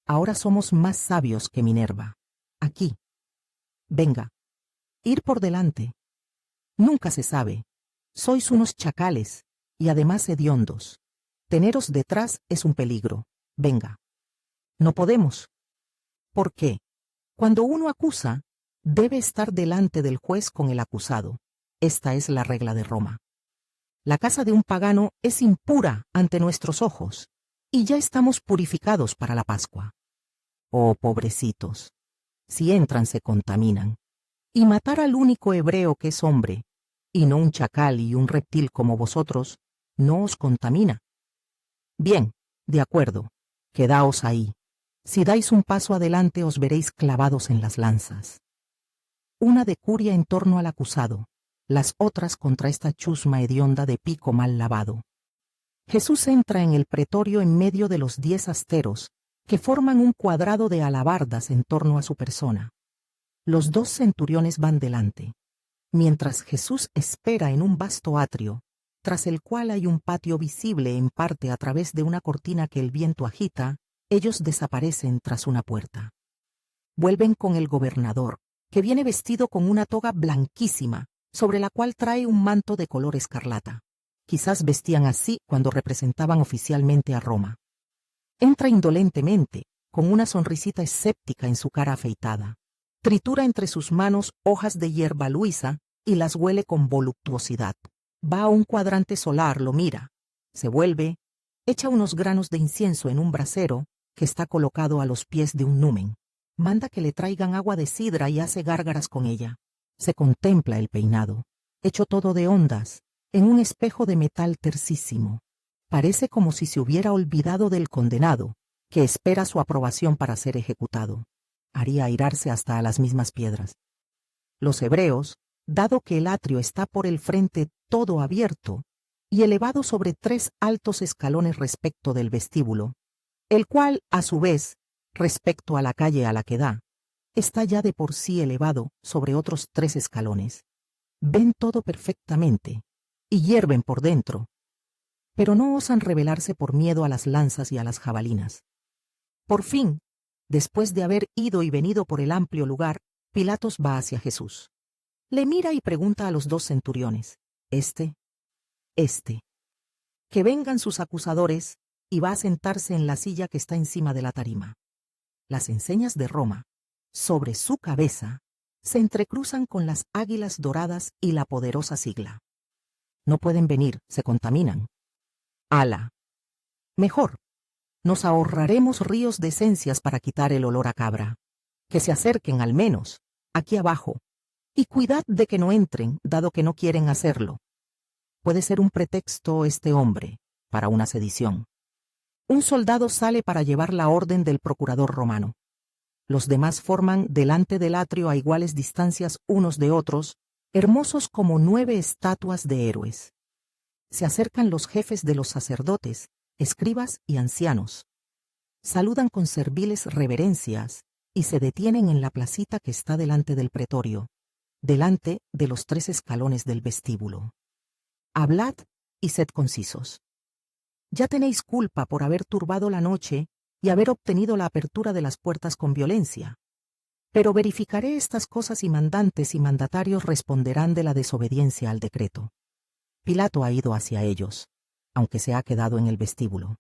Ahora somos más sabios que Minerva. Aquí. Venga. Ir por delante. Nunca se sabe. Sois unos chacales, y además hediondos. Teneros detrás es un peligro. Venga. No podemos. ¿Por qué? Cuando uno acusa, debe estar delante del juez con el acusado. Esta es la regla de Roma. La casa de un pagano es impura ante nuestros ojos, y ya estamos purificados para la Pascua. Oh, pobrecitos, si entran se contaminan. Y matar al único hebreo que es hombre, y no un chacal y un reptil como vosotros, no os contamina. Bien, de acuerdo, quedaos ahí. Si dais un paso adelante os veréis clavados en las lanzas. Una de curia en torno al acusado, las otras contra esta chusma hedionda de pico mal lavado. Jesús entra en el pretorio en medio de los 10 asteros, que forman un cuadrado de alabardas en torno a su persona. Los 2 centuriones van delante, mientras Jesús espera en un vasto atrio, tras el cual hay un patio visible en parte a través de una cortina que el viento agita. Ellos desaparecen tras una puerta. Vuelven con el gobernador, que viene vestido con una toga blanquísima, sobre la cual trae un manto de color escarlata. Quizás vestían así cuando representaban oficialmente a Roma. Entra indolentemente, con una sonrisita escéptica en su cara afeitada. Tritura entre sus manos hojas de hierba luisa y las huele con voluptuosidad. Va a un cuadrante solar, lo mira, se vuelve, echa unos granos de incienso en un brasero que está colocado a los pies de un numen. Manda que le traigan agua de sidra y hace gárgaras con ella. Se contempla el peinado, hecho todo de ondas, en un espejo de metal tercísimo. Parece como si se hubiera olvidado del condenado, que espera su aprobación para ser ejecutado. Haría airarse hasta a las mismas piedras. Los hebreos, dado que el atrio está por el frente todo abierto y elevado sobre 3 altos escalones respecto del vestíbulo, el cual, a su vez, respecto a la calle a la que da, está ya de por sí elevado sobre otros 3 escalones. Ven todo perfectamente, y hierven por dentro, pero no osan rebelarse por miedo a las lanzas y a las jabalinas. Por fin, después de haber ido y venido por el amplio lugar, Pilatos va hacia Jesús. Le mira y pregunta a los 2 centuriones, ¿este? Que vengan sus acusadores, y va a sentarse en la silla que está encima de la tarima. Las enseñas de Roma, sobre su cabeza, se entrecruzan con las águilas doradas y la poderosa sigla. No pueden venir, se contaminan. ¡Hala! Mejor, nos ahorraremos ríos de esencias para quitar el olor a cabra. Que se acerquen al menos, aquí abajo, y cuidad de que no entren, dado que no quieren hacerlo. Puede ser un pretexto este hombre, para una sedición. Un soldado sale para llevar la orden del procurador romano. Los demás forman delante del atrio a iguales distancias unos de otros, hermosos como 9 estatuas de héroes. Se acercan los jefes de los sacerdotes, escribas y ancianos. Saludan con serviles reverencias y se detienen en la placita que está delante del pretorio, delante de los 3 escalones del vestíbulo. Hablad y sed concisos. Ya tenéis culpa por haber turbado la noche y haber obtenido la apertura de las puertas con violencia. Pero verificaré estas cosas y mandantes y mandatarios responderán de la desobediencia al decreto. Pilato ha ido hacia ellos, aunque se ha quedado en el vestíbulo.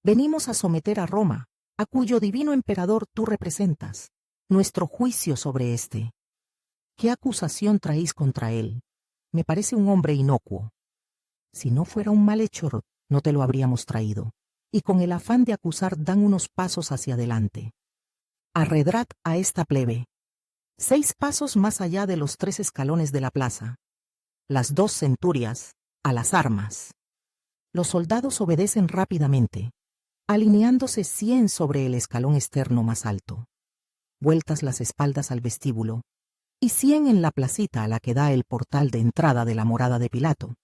Venimos a someter a Roma, a cuyo divino emperador tú representas, nuestro juicio sobre éste. ¿Qué acusación traéis contra él? Me parece un hombre inocuo. Si no fuera un malhechor, no te lo habríamos traído, y con el afán de acusar dan unos pasos hacia adelante. Arredrad a esta plebe. 6 pasos más allá de los 3 escalones de la plaza. Las 2 centurias, a las armas. Los soldados obedecen rápidamente, alineándose 100 sobre el escalón externo más alto. Vueltas las espaldas al vestíbulo, y 100 en la placita a la que da el portal de entrada de la morada de Pilato.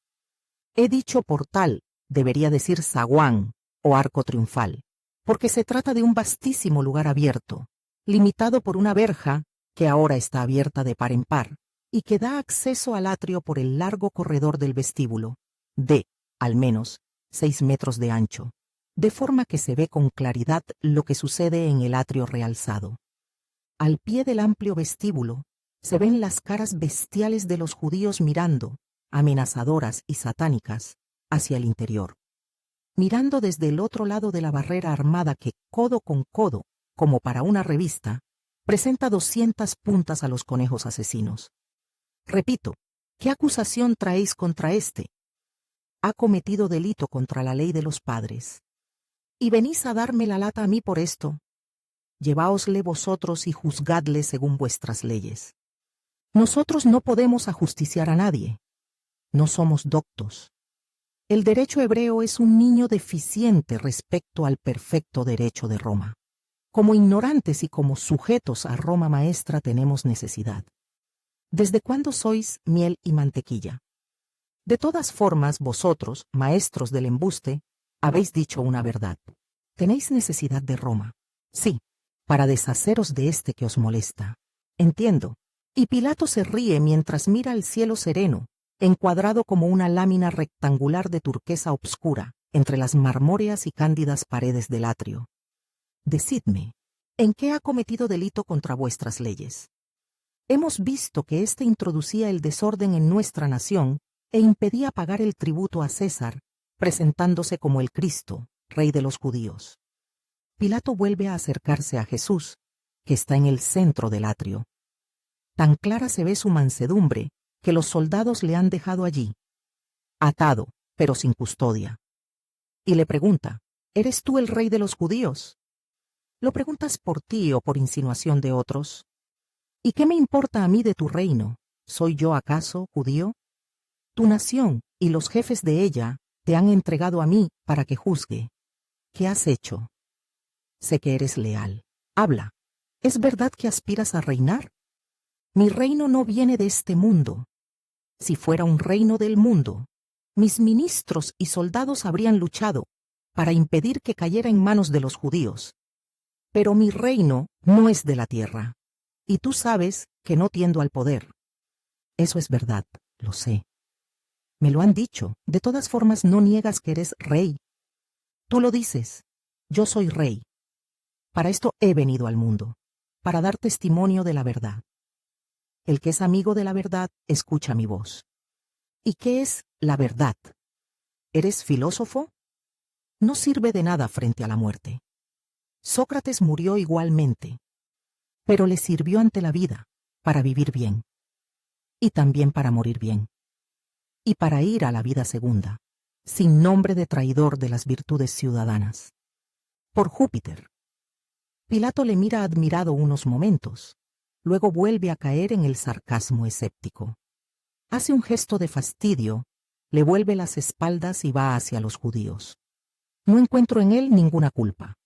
He dicho portal, debería decir zaguán o arco triunfal, porque se trata de un vastísimo lugar abierto, limitado por una verja que ahora está abierta de par en par, y que da acceso al atrio por el largo corredor del vestíbulo, de, al menos, 6 metros de ancho, de forma que se ve con claridad lo que sucede en el atrio realzado. Al pie del amplio vestíbulo, se ven las caras bestiales de los judíos mirando, amenazadoras y satánicas, hacia el interior. Mirando desde el otro lado de la barrera armada que, codo con codo, como para una revista, presenta 200 puntas a los conejos asesinos. Repito, ¿qué acusación traéis contra éste? Ha cometido delito contra la ley de los padres. ¿Y venís a darme la lata a mí por esto? Lleváosle vosotros y juzgadle según vuestras leyes. Nosotros no podemos ajusticiar a nadie. No somos doctos. El derecho hebreo es un niño deficiente respecto al perfecto derecho de Roma. Como ignorantes y como sujetos a Roma maestra tenemos necesidad. ¿Desde cuándo sois miel y mantequilla? De todas formas, vosotros, maestros del embuste, habéis dicho una verdad. Tenéis necesidad de Roma. Sí, para deshaceros de este que os molesta. Entiendo. Y Pilato se ríe mientras mira al cielo sereno, encuadrado como una lámina rectangular de turquesa obscura, entre las marmóreas y cándidas paredes del atrio. Decidme, ¿en qué ha cometido delito contra vuestras leyes? Hemos visto que éste introducía el desorden en nuestra nación e impedía pagar el tributo a César, presentándose como el Cristo, rey de los judíos. Pilato vuelve a acercarse a Jesús, que está en el centro del atrio. Tan clara se ve su mansedumbre que los soldados le han dejado allí, atado, pero sin custodia. Y le pregunta, ¿eres tú el rey de los judíos? ¿Lo preguntas por ti o por insinuación de otros? ¿Y qué me importa a mí de tu reino? ¿Soy yo acaso judío? Tu nación y los jefes de ella te han entregado a mí para que juzgue. ¿Qué has hecho? Sé que eres leal. Habla. ¿Es verdad que aspiras a reinar? Mi reino no viene de este mundo. Si fuera un reino del mundo, mis ministros y soldados habrían luchado para impedir que cayera en manos de los judíos. Pero mi reino no es de la tierra, y tú sabes que no tiendo al poder. Eso es verdad, lo sé. Me lo han dicho, de todas formas no niegas que eres rey. Tú lo dices, yo soy rey. Para esto he venido al mundo, para dar testimonio de la verdad. El que es amigo de la verdad, escucha mi voz. ¿Y qué es la verdad? ¿Eres filósofo? No sirve de nada frente a la muerte. Sócrates murió igualmente, pero le sirvió ante la vida, para vivir bien. Y también para morir bien. Y para ir a la vida segunda, sin nombre de traidor de las virtudes ciudadanas. Por Júpiter. Pilato le mira admirado unos momentos. Luego vuelve a caer en el sarcasmo escéptico. Hace un gesto de fastidio, le vuelve las espaldas y va hacia los judíos. No encuentro en él ninguna culpa.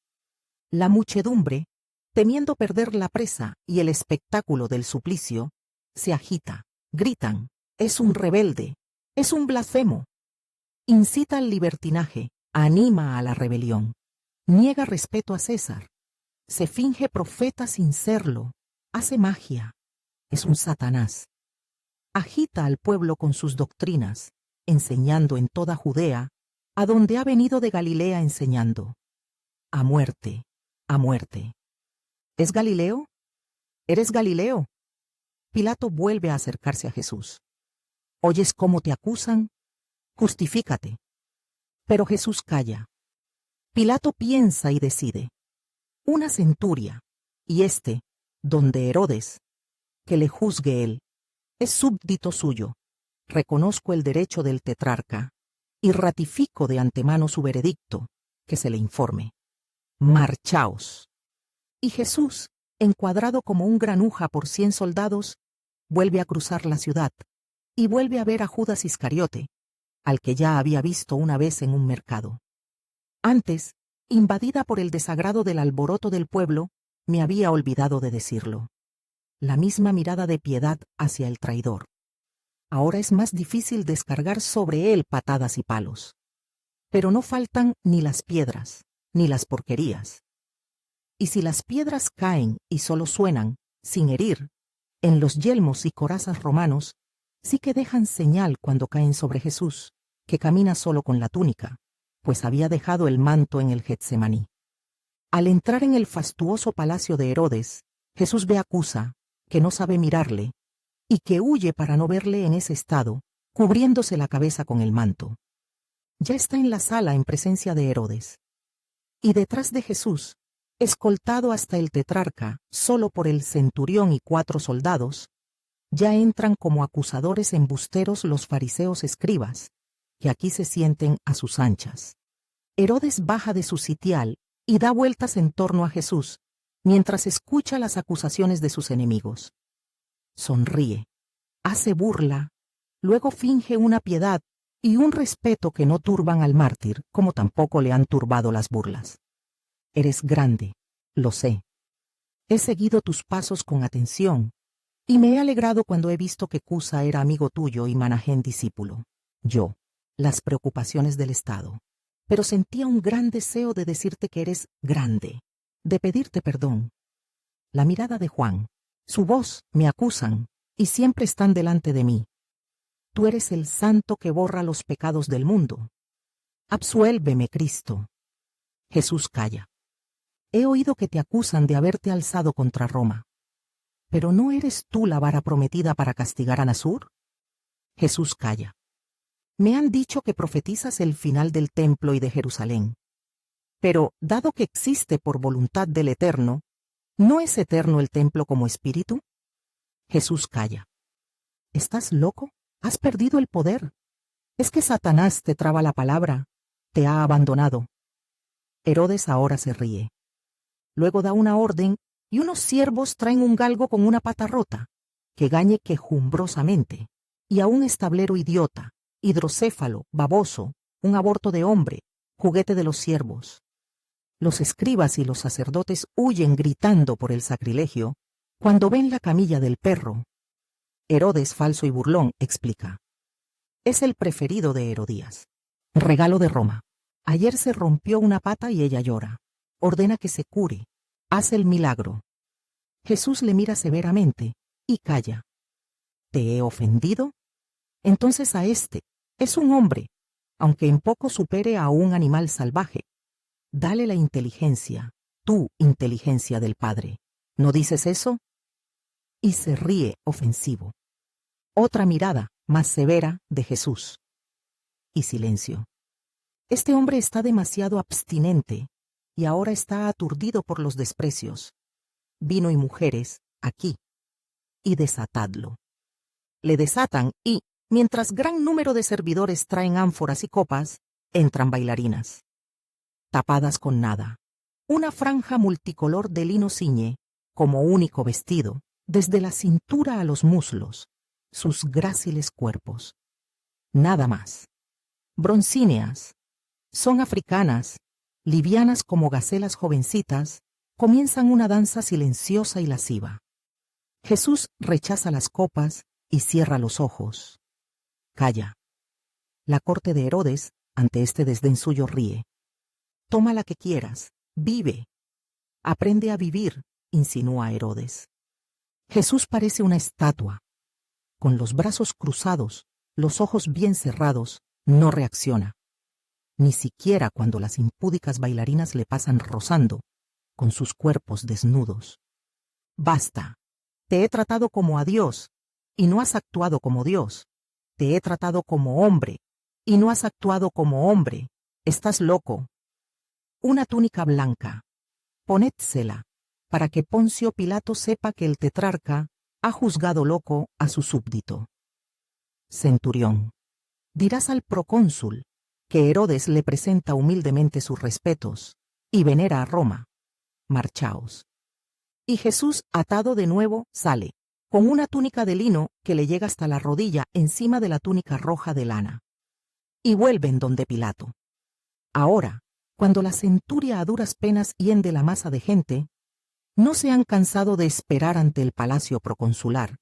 La muchedumbre, temiendo perder la presa y el espectáculo del suplicio, se agita, gritan, es un rebelde, es un blasfemo. Incita al libertinaje, anima a la rebelión, niega respeto a César, se finge profeta sin serlo. Hace magia. Es un Satanás. Agita al pueblo con sus doctrinas, enseñando en toda Judea, a donde ha venido de Galilea enseñando. A muerte, a muerte. ¿Es Galileo? ¿Eres Galileo? Pilato vuelve a acercarse a Jesús. ¿Oyes cómo te acusan? Justifícate. Pero Jesús calla. Pilato piensa y decide. Una centuria, y donde Herodes, que le juzgue él, es súbdito suyo. Reconozco el derecho del tetrarca, y ratifico de antemano su veredicto, que se le informe. Marchaos. Y Jesús, encuadrado como un granuja por 100 soldados, vuelve a cruzar la ciudad, y vuelve a ver a Judas Iscariote, al que ya había visto una vez en un mercado. Antes, invadida por el desagrado del alboroto del pueblo, me había olvidado de decirlo. la misma mirada de piedad hacia el traidor. Ahora es más difícil descargar sobre él patadas y palos. Pero no faltan ni las piedras, ni las porquerías. Y si las piedras caen y solo suenan, sin herir, en los yelmos y corazas romanos, sí que dejan señal cuando caen sobre Jesús, que camina solo con la túnica, pues había dejado el manto en el Getsemaní. Al entrar en el fastuoso palacio de Herodes, Jesús ve a Cusa, que no sabe mirarle, y que huye para no verle en ese estado, cubriéndose la cabeza con el manto. Ya está en la sala en presencia de Herodes. Y detrás de Jesús, escoltado hasta el tetrarca, solo por el centurión y 4 soldados, ya entran como acusadores embusteros los fariseos escribas, que aquí se sienten a sus anchas. Herodes baja de su sitial y da vueltas en torno a Jesús, mientras escucha las acusaciones de sus enemigos. Sonríe, hace burla, luego finge una piedad y un respeto que no turban al mártir, como tampoco le han turbado las burlas. Eres grande, lo sé. He seguido tus pasos con atención, y me he alegrado cuando he visto que Cusa era amigo tuyo y Manahén discípulo. Yo, las preocupaciones del Estado. Pero sentía un gran deseo de decirte que eres grande, de pedirte perdón. La mirada de Juan, su voz, me acusan, y siempre están delante de mí. Tú eres el santo que borra los pecados del mundo. Absuélveme, Cristo. Jesús calla. He oído que te acusan de haberte alzado contra Roma. ¿Pero no eres tú la vara prometida para castigar a Nasur? Jesús calla. Me han dicho que profetizas el final del templo y de Jerusalén. Pero, dado que existe por voluntad del Eterno, ¿no es eterno el templo como espíritu? Jesús calla. ¿Estás loco? ¿Has perdido el poder? ¿Es que Satanás te traba la palabra? ¿Te ha abandonado? Herodes ahora se ríe. Luego da una orden y unos siervos traen un galgo con una pata rota, que gañe quejumbrosamente, y a un establero idiota, hidrocéfalo, baboso, un aborto de hombre, juguete de los siervos. Los escribas y los sacerdotes huyen gritando por el sacrilegio cuando ven la camilla del perro. Herodes, falso y burlón, explica. Es el preferido de Herodías. Regalo de Roma. Ayer se rompió una pata y ella llora. Ordena que se cure. Hace el milagro. Jesús le mira severamente y calla. ¿Te he ofendido? Entonces a este, es un hombre, aunque en poco supere a un animal salvaje. Dale la inteligencia, tu inteligencia del Padre. ¿No dices eso? Y se ríe ofensivo. Otra mirada, más severa, de Jesús. Y silencio. Este hombre está demasiado abstinente, y ahora está aturdido por los desprecios. Vino y mujeres, aquí. Y desatadlo. Le desatan y, mientras gran número de servidores traen ánforas y copas, entran bailarinas. Tapadas con nada. Una franja multicolor de lino ciñe, como único vestido, desde la cintura a los muslos, sus gráciles cuerpos. Nada más. Broncíneas. Son africanas, livianas como gacelas jovencitas, comienzan una danza silenciosa y lasciva. Jesús rechaza las copas y cierra los ojos. Calla. La corte de Herodes, ante este desdén suyo, ríe. Toma la que quieras, vive. Aprende a vivir, insinúa Herodes. Jesús parece una estatua. Con los brazos cruzados, los ojos bien cerrados, no reacciona. Ni siquiera cuando las impúdicas bailarinas le pasan rozando, con sus cuerpos desnudos. Basta. Te he tratado como a Dios, y no has actuado como Dios. Te he tratado como hombre, y no has actuado como hombre. Estás loco. Una túnica blanca. Ponédsela, para que Poncio Pilato sepa que el tetrarca ha juzgado loco a su súbdito. Centurión. Dirás al procónsul que Herodes le presenta humildemente sus respetos y venera a Roma. Marchaos. Y Jesús, atado de nuevo, sale, con una túnica de lino que le llega hasta la rodilla encima de la túnica roja de lana. Y vuelven donde Pilato. Ahora, cuando la centuria a duras penas hiende la masa de gente, no se han cansado de esperar ante el palacio proconsular,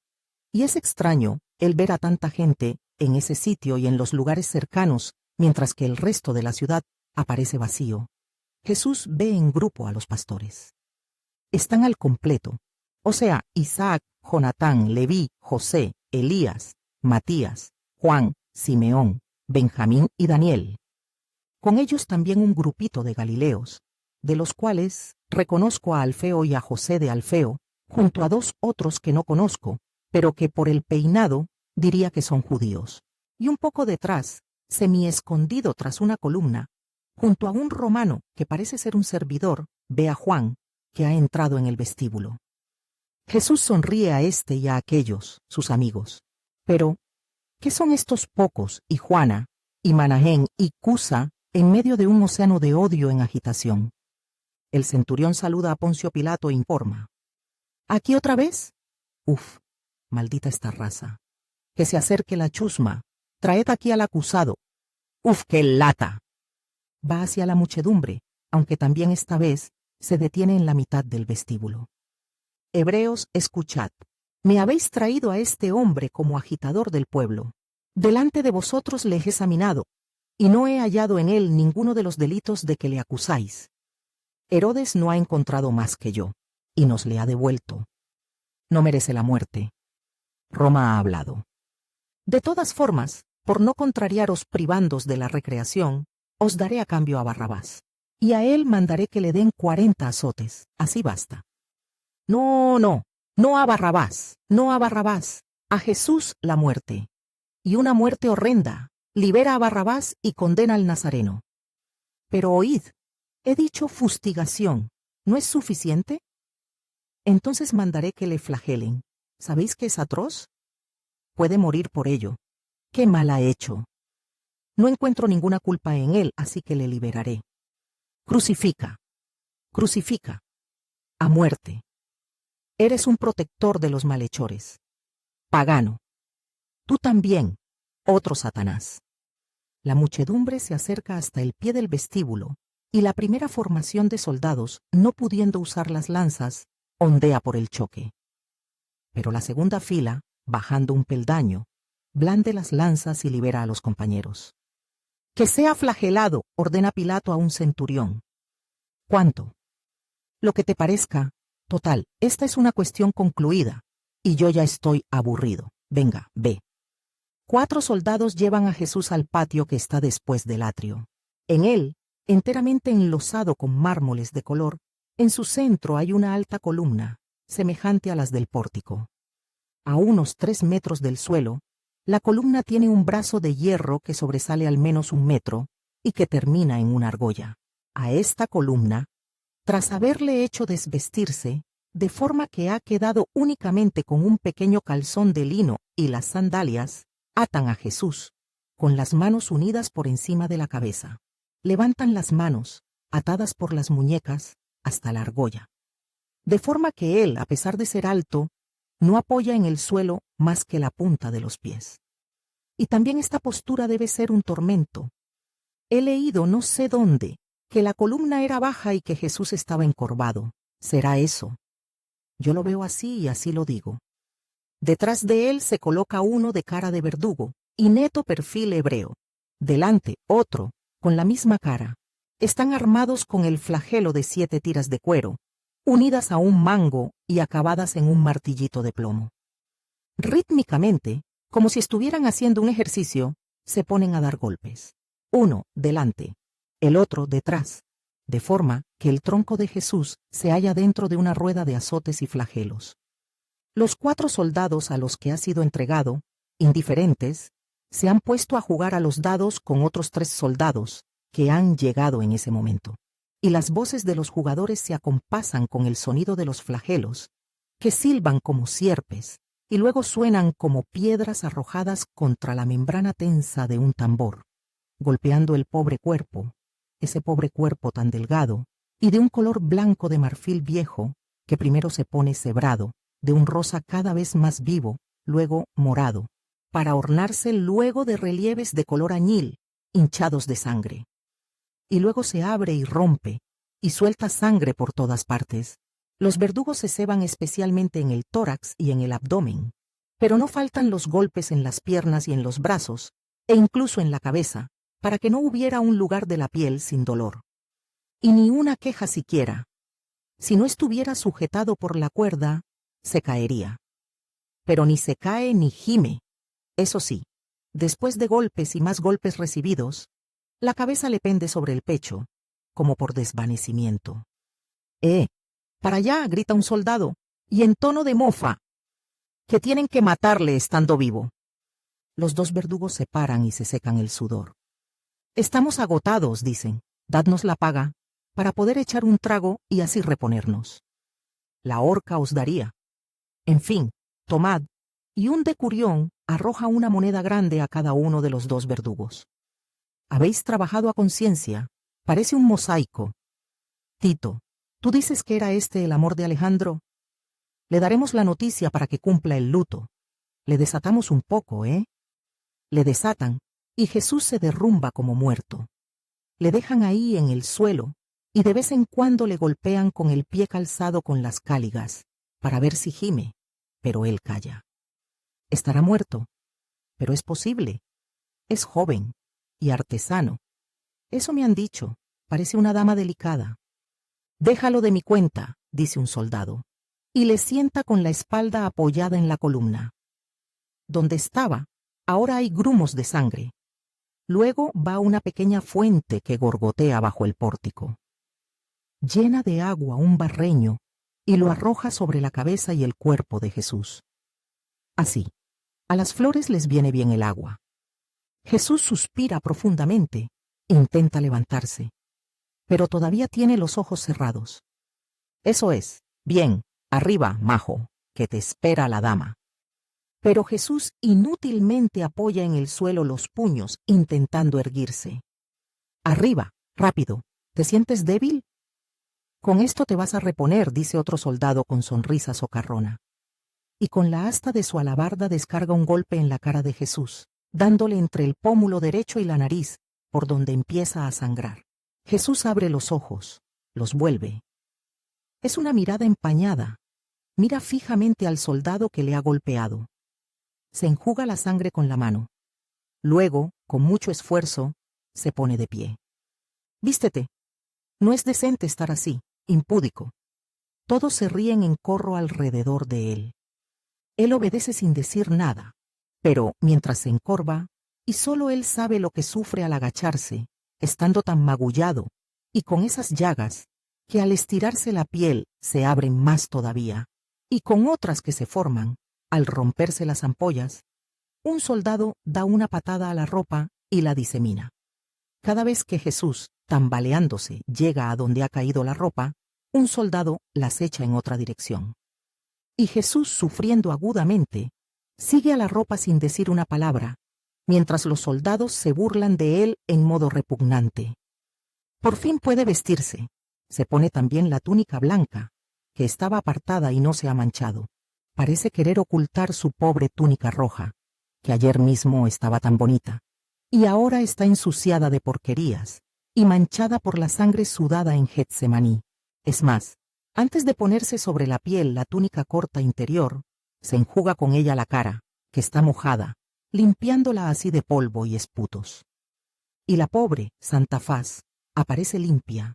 y es extraño el ver a tanta gente en ese sitio y en los lugares cercanos, mientras que el resto de la ciudad aparece vacío. Jesús ve en grupo a los pastores. Están al completo, o sea, Isaac, Jonatán, Leví, José, Elías, Matías, Juan, Simeón, Benjamín y Daniel. Con ellos también un grupito de Galileos, de los cuales reconozco a Alfeo y a José de Alfeo, junto a 2 otros que no conozco, pero que por el peinado diría que son judíos. Y un poco detrás, semi-escondido tras una columna, junto a un romano que parece ser un servidor, ve a Juan, que ha entrado en el vestíbulo. Jesús sonríe a este y a aquellos, sus amigos. Pero, ¿qué son estos pocos, y Juana, y Manahén, y Cusa, en medio de un océano de odio en agitación? El centurión saluda a Poncio Pilato e informa. ¿Aquí otra vez? Uf, maldita esta raza. Que se acerque la chusma. Traed aquí al acusado. Uf, qué lata. Va hacia la muchedumbre, aunque también esta vez se detiene en la mitad del vestíbulo. Hebreos, escuchad. Me habéis traído a este hombre como agitador del pueblo. Delante de vosotros le he examinado, y no he hallado en él ninguno de los delitos de que le acusáis. Herodes no ha encontrado más que yo, y nos le ha devuelto. No merece la muerte. Roma ha hablado. De todas formas, por no contrariaros privándos de la recreación, os daré a cambio a Barrabás, y a él mandaré que le den 40 azotes, así basta. No, no, no a Barrabás, no a Barrabás, a Jesús la muerte. Y una muerte horrenda, libera a Barrabás y condena al Nazareno. Pero oíd, he dicho fustigación, ¿no es suficiente? Entonces mandaré que le flagelen. ¿Sabéis que es atroz? Puede morir por ello. ¡Qué mal ha hecho! No encuentro ninguna culpa en él, así que le liberaré. Crucifica. Crucifica. A muerte. Eres un protector de los malhechores. Pagano. Tú también, otro Satanás. La muchedumbre se acerca hasta el pie del vestíbulo, y la primera formación de soldados, no pudiendo usar las lanzas, ondea por el choque. Pero la segunda fila, bajando un peldaño, blande las lanzas y libera a los compañeros. Que sea flagelado, ordena Pilato a un centurión. ¿Cuánto? Lo que te parezca. Total, esta es una cuestión concluida, y yo ya estoy aburrido. Venga, ve. 4 soldados llevan a Jesús al patio que está después del atrio. En él, enteramente enlosado con mármoles de color, en su centro hay una alta columna, semejante a las del pórtico. A unos 3 metros del suelo, la columna tiene un brazo de hierro que sobresale al menos 1 metro y que termina en una argolla. A esta columna, tras haberle hecho desvestirse, de forma que ha quedado únicamente con un pequeño calzón de lino y las sandalias, atan a Jesús, con las manos unidas por encima de la cabeza. Levantan las manos, atadas por las muñecas, hasta la argolla. De forma que él, a pesar de ser alto, no apoya en el suelo más que la punta de los pies. Y también esta postura debe ser un tormento. He leído no sé dónde, que la columna era baja y que Jesús estaba encorvado. ¿Será eso? Yo lo veo así y así lo digo. Detrás de él se coloca uno de cara de verdugo, y neto perfil hebreo. Delante, otro, con la misma cara. Están armados con el flagelo de 7 tiras de cuero, unidas a un mango y acabadas en un martillito de plomo. Rítmicamente, como si estuvieran haciendo un ejercicio, se ponen a dar golpes. Uno delante, el otro detrás, de forma que el tronco de Jesús se halla dentro de una rueda de azotes y flagelos. Los 4 soldados a los que ha sido entregado, indiferentes, se han puesto a jugar a los dados con otros 3 soldados que han llegado en ese momento. Y las voces de los jugadores se acompasan con el sonido de los flagelos, que silban como sierpes, y luego suenan como piedras arrojadas contra la membrana tensa de un tambor, golpeando el pobre cuerpo, ese pobre cuerpo tan delgado, y de un color blanco de marfil viejo, que primero se pone cebrado, de un rosa cada vez más vivo, luego morado, para ornarse luego de relieves de color añil, hinchados de sangre. Y luego se abre y rompe, y suelta sangre por todas partes, Los verdugos se ceban especialmente en el tórax y en el abdomen, pero no faltan los golpes en las piernas y en los brazos, e incluso en la cabeza, para que no hubiera un lugar de la piel sin dolor. Y ni una queja siquiera. Si no estuviera sujetado por la cuerda, se caería. Pero ni se cae ni gime. Eso sí, después de golpes y más golpes recibidos, la cabeza le pende sobre el pecho, como por desvanecimiento. Para allá, grita un soldado, y en tono de mofa, que tienen que matarle estando vivo. Los dos verdugos se paran y se secan el sudor. Estamos agotados, dicen, dadnos la paga, para poder echar un trago y así reponernos. La horca os daría. En fin, tomad, y un decurión arroja una moneda grande a cada uno de los dos verdugos. Habéis trabajado a conciencia, parece un mosaico. Tito, ¿tú dices que era este el amor de Alejandro? Le daremos la noticia para que cumpla el luto. Le desatamos un poco, ¿eh? Le desatan, y Jesús se derrumba como muerto. Le dejan ahí en el suelo, y de vez en cuando le golpean con el pie calzado con las cáligas, para ver si gime, pero él calla. Estará muerto, pero es posible. Es joven y artesano. Eso me han dicho, parece una dama delicada. Déjalo de mi cuenta, dice un soldado, y le sienta con la espalda apoyada en la columna. Donde estaba, ahora hay grumos de sangre. Luego va una pequeña fuente que gorgotea bajo el pórtico. Llena de agua un barreño y lo arroja sobre la cabeza y el cuerpo de Jesús. Así, a las flores les viene bien el agua. Jesús suspira profundamente, intenta levantarse, pero todavía tiene los ojos cerrados. Eso es, bien, arriba, majo, que te espera la dama. Pero Jesús inútilmente apoya en el suelo los puños, intentando erguirse. Arriba, rápido, ¿te sientes débil? Con esto te vas a reponer, dice otro soldado con sonrisa socarrona. Y con la asta de su alabarda descarga un golpe en la cara de Jesús, dándole entre el pómulo derecho y la nariz, por donde empieza a sangrar. Jesús abre los ojos, los vuelve. Es una mirada empañada. Mira fijamente al soldado que le ha golpeado. Se enjuga la sangre con la mano. Luego, con mucho esfuerzo, se pone de pie. Vístete. No es decente estar así, impúdico. Todos se ríen en corro alrededor de él. Él obedece sin decir nada, pero mientras se encorva, y solo él sabe lo que sufre al agacharse, estando tan magullado, y con esas llagas, que al estirarse la piel se abren más todavía, y con otras que se forman, al romperse las ampollas, un soldado da una patada a la ropa y la disemina. Cada vez que Jesús, tambaleándose, llega a donde ha caído la ropa, un soldado las echa en otra dirección. Y Jesús, sufriendo agudamente, sigue a la ropa sin decir una palabra, mientras los soldados se burlan de él en modo repugnante. Por fin puede vestirse. Se pone también la túnica blanca, que estaba apartada y no se ha manchado. Parece querer ocultar su pobre túnica roja, que ayer mismo estaba tan bonita, y ahora está ensuciada de porquerías, y manchada por la sangre sudada en Getsemaní. Es más, antes de ponerse sobre la piel la túnica corta interior, se enjuga con ella la cara, que está mojada, limpiándola así de polvo y esputos. Y la pobre Santa Faz aparece limpia,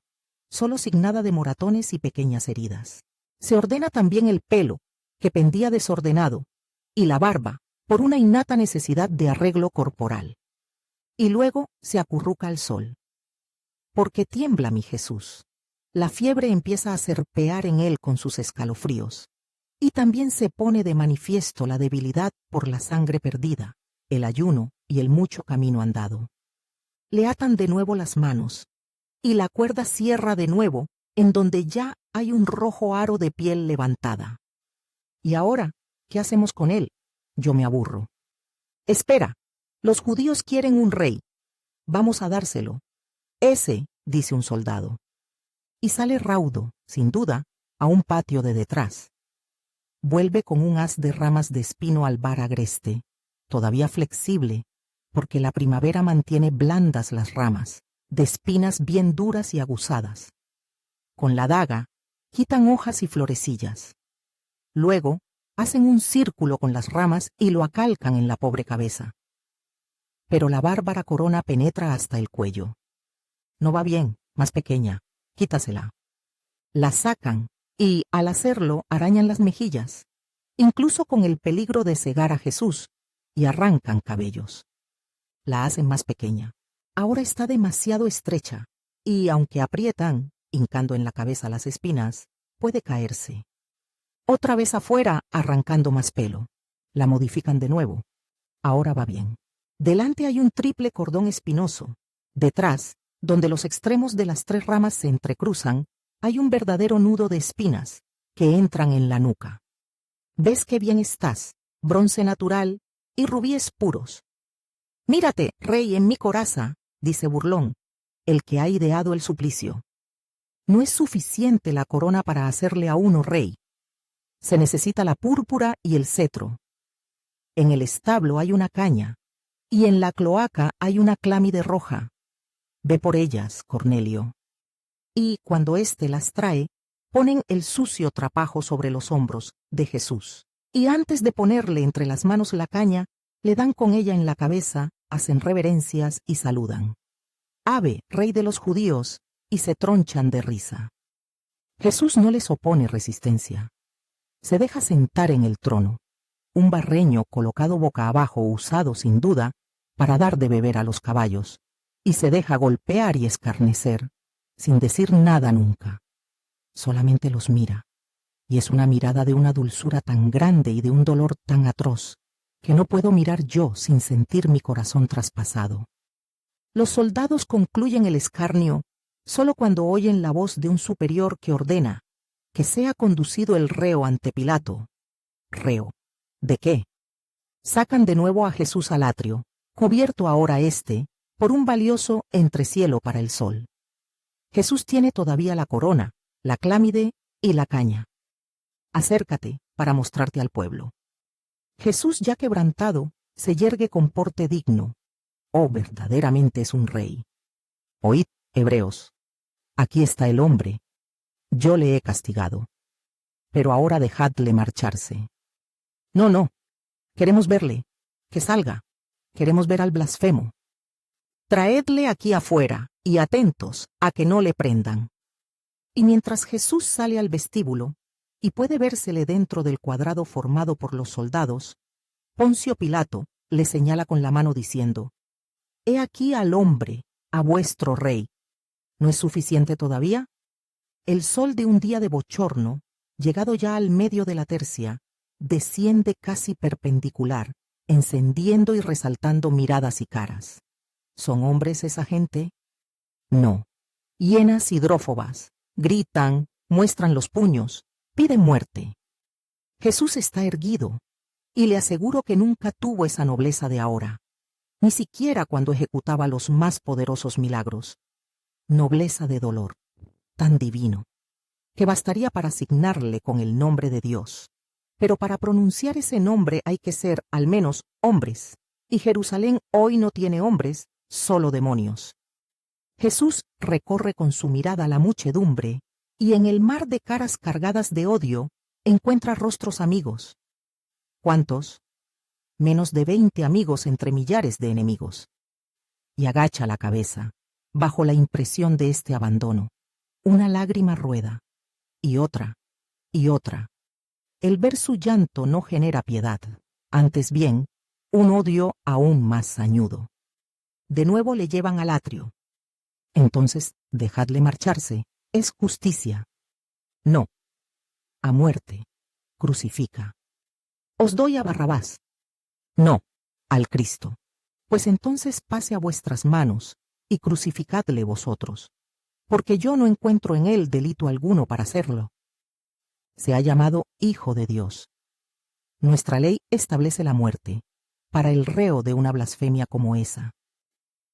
solo signada de moratones y pequeñas heridas. Se ordena también el pelo, que pendía desordenado, y la barba, por una innata necesidad de arreglo corporal. Y luego se acurruca al sol. Porque tiembla mi Jesús. La fiebre empieza a serpear en él con sus escalofríos. Y también se pone de manifiesto la debilidad por la sangre perdida, el ayuno y el mucho camino andado. Le atan de nuevo las manos, y la cuerda cierra de nuevo, en donde ya hay un rojo aro de piel levantada. ¿Y ahora qué hacemos con él? Yo me aburro. Espera, los judíos quieren un rey. Vamos a dárselo. Ese, dice un soldado. Y sale raudo, sin duda, a un patio de detrás. Vuelve con un haz de ramas de espino albar agreste, todavía flexible, porque la primavera mantiene blandas las ramas, de espinas bien duras y aguzadas. Con la daga, quitan hojas y florecillas. Luego, hacen un círculo con las ramas y lo acalcan en la pobre cabeza. Pero la bárbara corona penetra hasta el cuello. No va bien, más pequeña, quítasela. La sacan y, al hacerlo, arañan las mejillas, incluso con el peligro de cegar a Jesús, y arrancan cabellos. La hacen más pequeña. Ahora está demasiado estrecha, y aunque aprietan, hincando en la cabeza las espinas, puede caerse. Otra vez afuera, arrancando más pelo. La modifican de nuevo. Ahora va bien. Delante hay un triple cordón espinoso. Detrás, donde los extremos de las 3 ramas se entrecruzan, hay un verdadero nudo de espinas, que entran en la nuca. ¿Ves qué bien estás? Bronce natural y rubíes puros. Mírate, rey, en mi coraza, dice burlón, el que ha ideado el suplicio. No es suficiente la corona para hacerle a uno rey. Se necesita la púrpura y el cetro. En el establo hay una caña, y en la cloaca hay una clámide roja. Ve por ellas, Cornelio. Y cuando éste las trae, ponen el sucio trapajo sobre los hombros de Jesús. Y antes de ponerle entre las manos la caña, le dan con ella en la cabeza, hacen reverencias y saludan. Ave, rey de los judíos, y se tronchan de risa. Jesús no les opone resistencia. Se deja sentar en el trono, un barreño colocado boca abajo, usado sin duda para dar de beber a los caballos, y se deja golpear y escarnecer, sin decir nada nunca. Solamente los mira, y es una mirada de una dulzura tan grande y de un dolor tan atroz, que no puedo mirar yo sin sentir mi corazón traspasado. Los soldados concluyen el escarnio solo cuando oyen la voz de un superior que ordena que sea conducido el reo ante Pilato. ¿Reo? ¿De qué? Sacan de nuevo a Jesús al atrio, cubierto ahora por un valioso entrecielo para el sol. Jesús tiene todavía la corona, la clámide y la caña. Acércate para mostrarte al pueblo. Jesús, ya quebrantado, se yergue con porte digno. Oh, verdaderamente es un rey. Oíd, hebreos. Aquí está el hombre. Yo le he castigado. Pero ahora dejadle marcharse. No, no. Queremos verle. Que salga. Queremos ver al blasfemo. Traedle aquí afuera, y atentos a que no le prendan. Y mientras Jesús sale al vestíbulo, y puede vérsele dentro del cuadrado formado por los soldados, Poncio Pilato le señala con la mano diciendo: He aquí al hombre, a vuestro rey. ¿No es suficiente todavía? El sol de un día de bochorno, llegado ya al medio de la tercia, desciende casi perpendicular, encendiendo y resaltando miradas y caras. ¿Son hombres esa gente? No. Hienas hidrófobas, gritan, muestran los puños, piden muerte. Jesús está erguido, y le aseguro que nunca tuvo esa nobleza de ahora, ni siquiera cuando ejecutaba los más poderosos milagros. Nobleza de dolor, tan divino, que bastaría para asignarle con el nombre de Dios. Pero para pronunciar ese nombre hay que ser, al menos, hombres, y Jerusalén hoy no tiene hombres, solo demonios. Jesús recorre con su mirada la muchedumbre, y en el mar de caras cargadas de odio, encuentra rostros amigos. ¿Cuántos? Menos de 20 amigos entre millares de enemigos. Y agacha la cabeza, bajo la impresión de este abandono. Una lágrima rueda, y otra, y otra. El ver su llanto no genera piedad, antes bien, un odio aún más sañudo. De nuevo le llevan al atrio. Entonces, dejadle marcharse, es justicia. No. A muerte. Crucifica. Os doy a Barrabás. No, al Cristo. Pues entonces pase a vuestras manos, y crucificadle vosotros, porque yo no encuentro en él delito alguno para hacerlo. Se ha llamado Hijo de Dios. Nuestra ley establece la muerte, para el reo de una blasfemia como esa.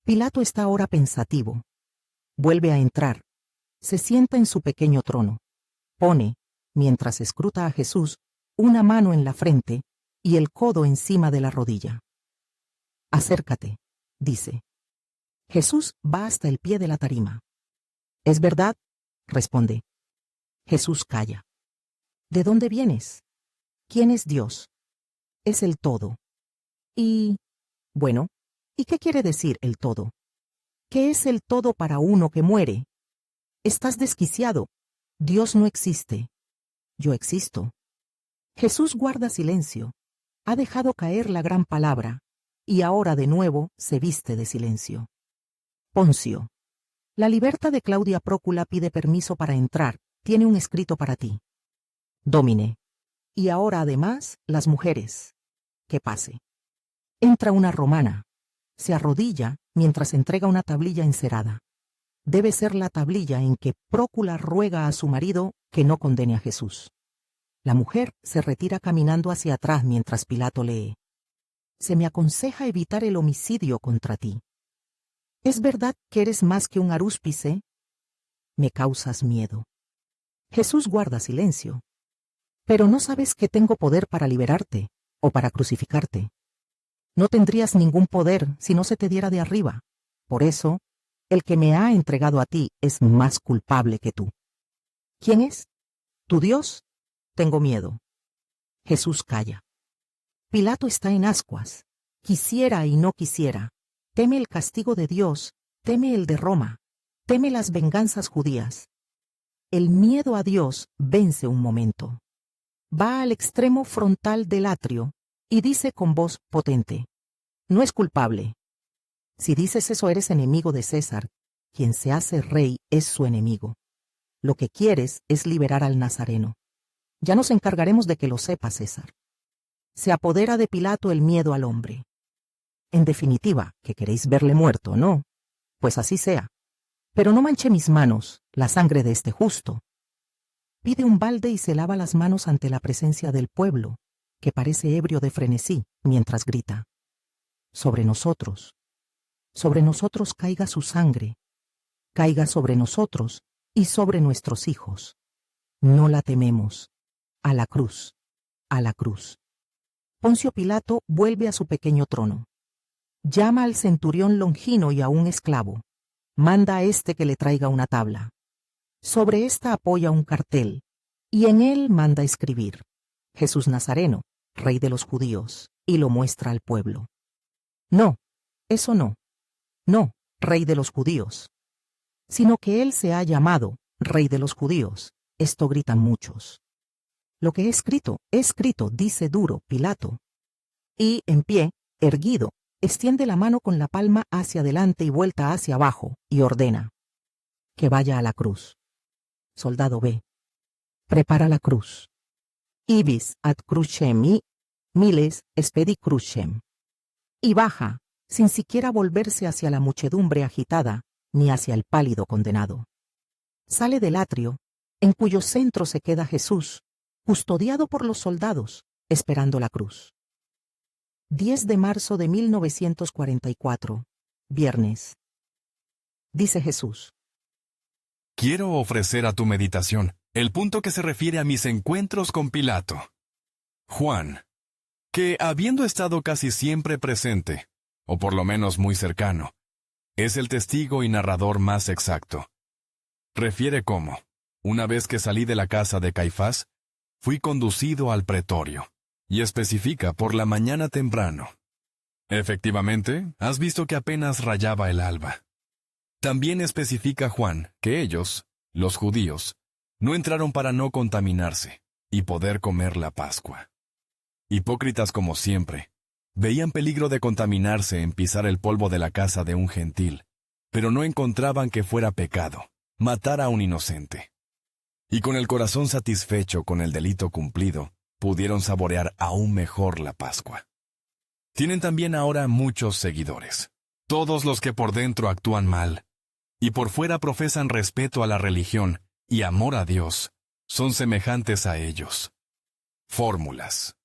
Pilato está ahora pensativo. Vuelve a entrar. Se sienta en su pequeño trono. Pone, mientras escruta a Jesús, una mano en la frente y el codo encima de la rodilla. Acércate, dice. Jesús va hasta el pie de la tarima. ¿Es verdad? Responde. Jesús calla. ¿De dónde vienes? ¿Quién es Dios? Es el todo. Bueno, ¿y qué quiere decir el todo? ¿Qué es el todo para uno que muere? Estás desquiciado. Dios no existe. Yo existo. Jesús guarda silencio. Ha dejado caer la gran palabra, y ahora de nuevo se viste de silencio. Poncio. La libertad de Claudia Prócula pide permiso para entrar. Tiene un escrito para ti. Domine. Y ahora además, las mujeres. Que pase. Entra una romana. Se arrodilla mientras entrega una tablilla encerada. Debe ser la tablilla en que Prócula ruega a su marido que no condene a Jesús. La mujer se retira caminando hacia atrás mientras Pilato lee. Se me aconseja evitar el homicidio contra ti. ¿Es verdad que eres más que un arúspice? Me causas miedo. Jesús guarda silencio. Pero no sabes que tengo poder para liberarte o para crucificarte. No tendrías ningún poder si no se te diera de arriba. Por eso, el que me ha entregado a ti es más culpable que tú. ¿Quién es? ¿Tu Dios? Tengo miedo. Jesús calla. Pilato está en ascuas. Quisiera y no quisiera. Teme el castigo de Dios, teme el de Roma, teme las venganzas judías. El miedo a Dios vence un momento. Va al extremo frontal del atrio y dice con voz potente: no es culpable. Si dices eso eres enemigo de César. Quien se hace rey es su enemigo. Lo que quieres es liberar al Nazareno. Ya nos encargaremos de que lo sepa César. Se apodera de Pilato el miedo al hombre. En definitiva, que queréis verle muerto, ¿no? Pues así sea. Pero no manche mis manos, la sangre de este justo. Pide un balde y se lava las manos ante la presencia del pueblo, que parece ebrio de frenesí, mientras grita: sobre nosotros caiga su sangre, caiga sobre nosotros y sobre nuestros hijos. No la tememos. A la cruz, a la cruz. Poncio Pilato vuelve a su pequeño trono. Llama al centurión Longino y a un esclavo. Manda a éste que le traiga una tabla. Sobre esta apoya un cartel, y en él manda escribir: Jesús Nazareno, Rey de los Judíos, y lo muestra al pueblo. No, eso no. No, Rey de los Judíos. Sino que él se ha llamado Rey de los Judíos. Esto gritan muchos. Lo que he escrito, dice duro Pilato. Y, en pie, erguido, extiende la mano con la palma hacia adelante y vuelta hacia abajo, y ordena: que vaya a la cruz. Soldado B. Prepara la cruz. Ibis ad crucem y miles expedi crucem. Y baja, sin siquiera volverse hacia la muchedumbre agitada, ni hacia el pálido condenado. Sale del atrio, en cuyo centro se queda Jesús, custodiado por los soldados, esperando la cruz. 10 de marzo de 1944, viernes. Dice Jesús: Quiero ofrecer a tu meditación el punto que se refiere a mis encuentros con Pilato. Juan, que habiendo estado casi siempre presente, o por lo menos muy cercano, es el testigo y narrador más exacto. Refiere cómo, una vez que salí de la casa de Caifás, fui conducido al pretorio, y especifica por la mañana temprano. Efectivamente, has visto que apenas rayaba el alba. También especifica Juan que ellos, los judíos, no entraron para no contaminarse y poder comer la Pascua. Hipócritas como siempre, veían peligro de contaminarse en pisar el polvo de la casa de un gentil, pero no encontraban que fuera pecado matar a un inocente. Y con el corazón satisfecho con el delito cumplido, pudieron saborear aún mejor la Pascua. Tienen también ahora muchos seguidores, todos los que por dentro actúan mal, y por fuera profesan respeto a la religión y amor a Dios, son semejantes a ellos. Fórmulas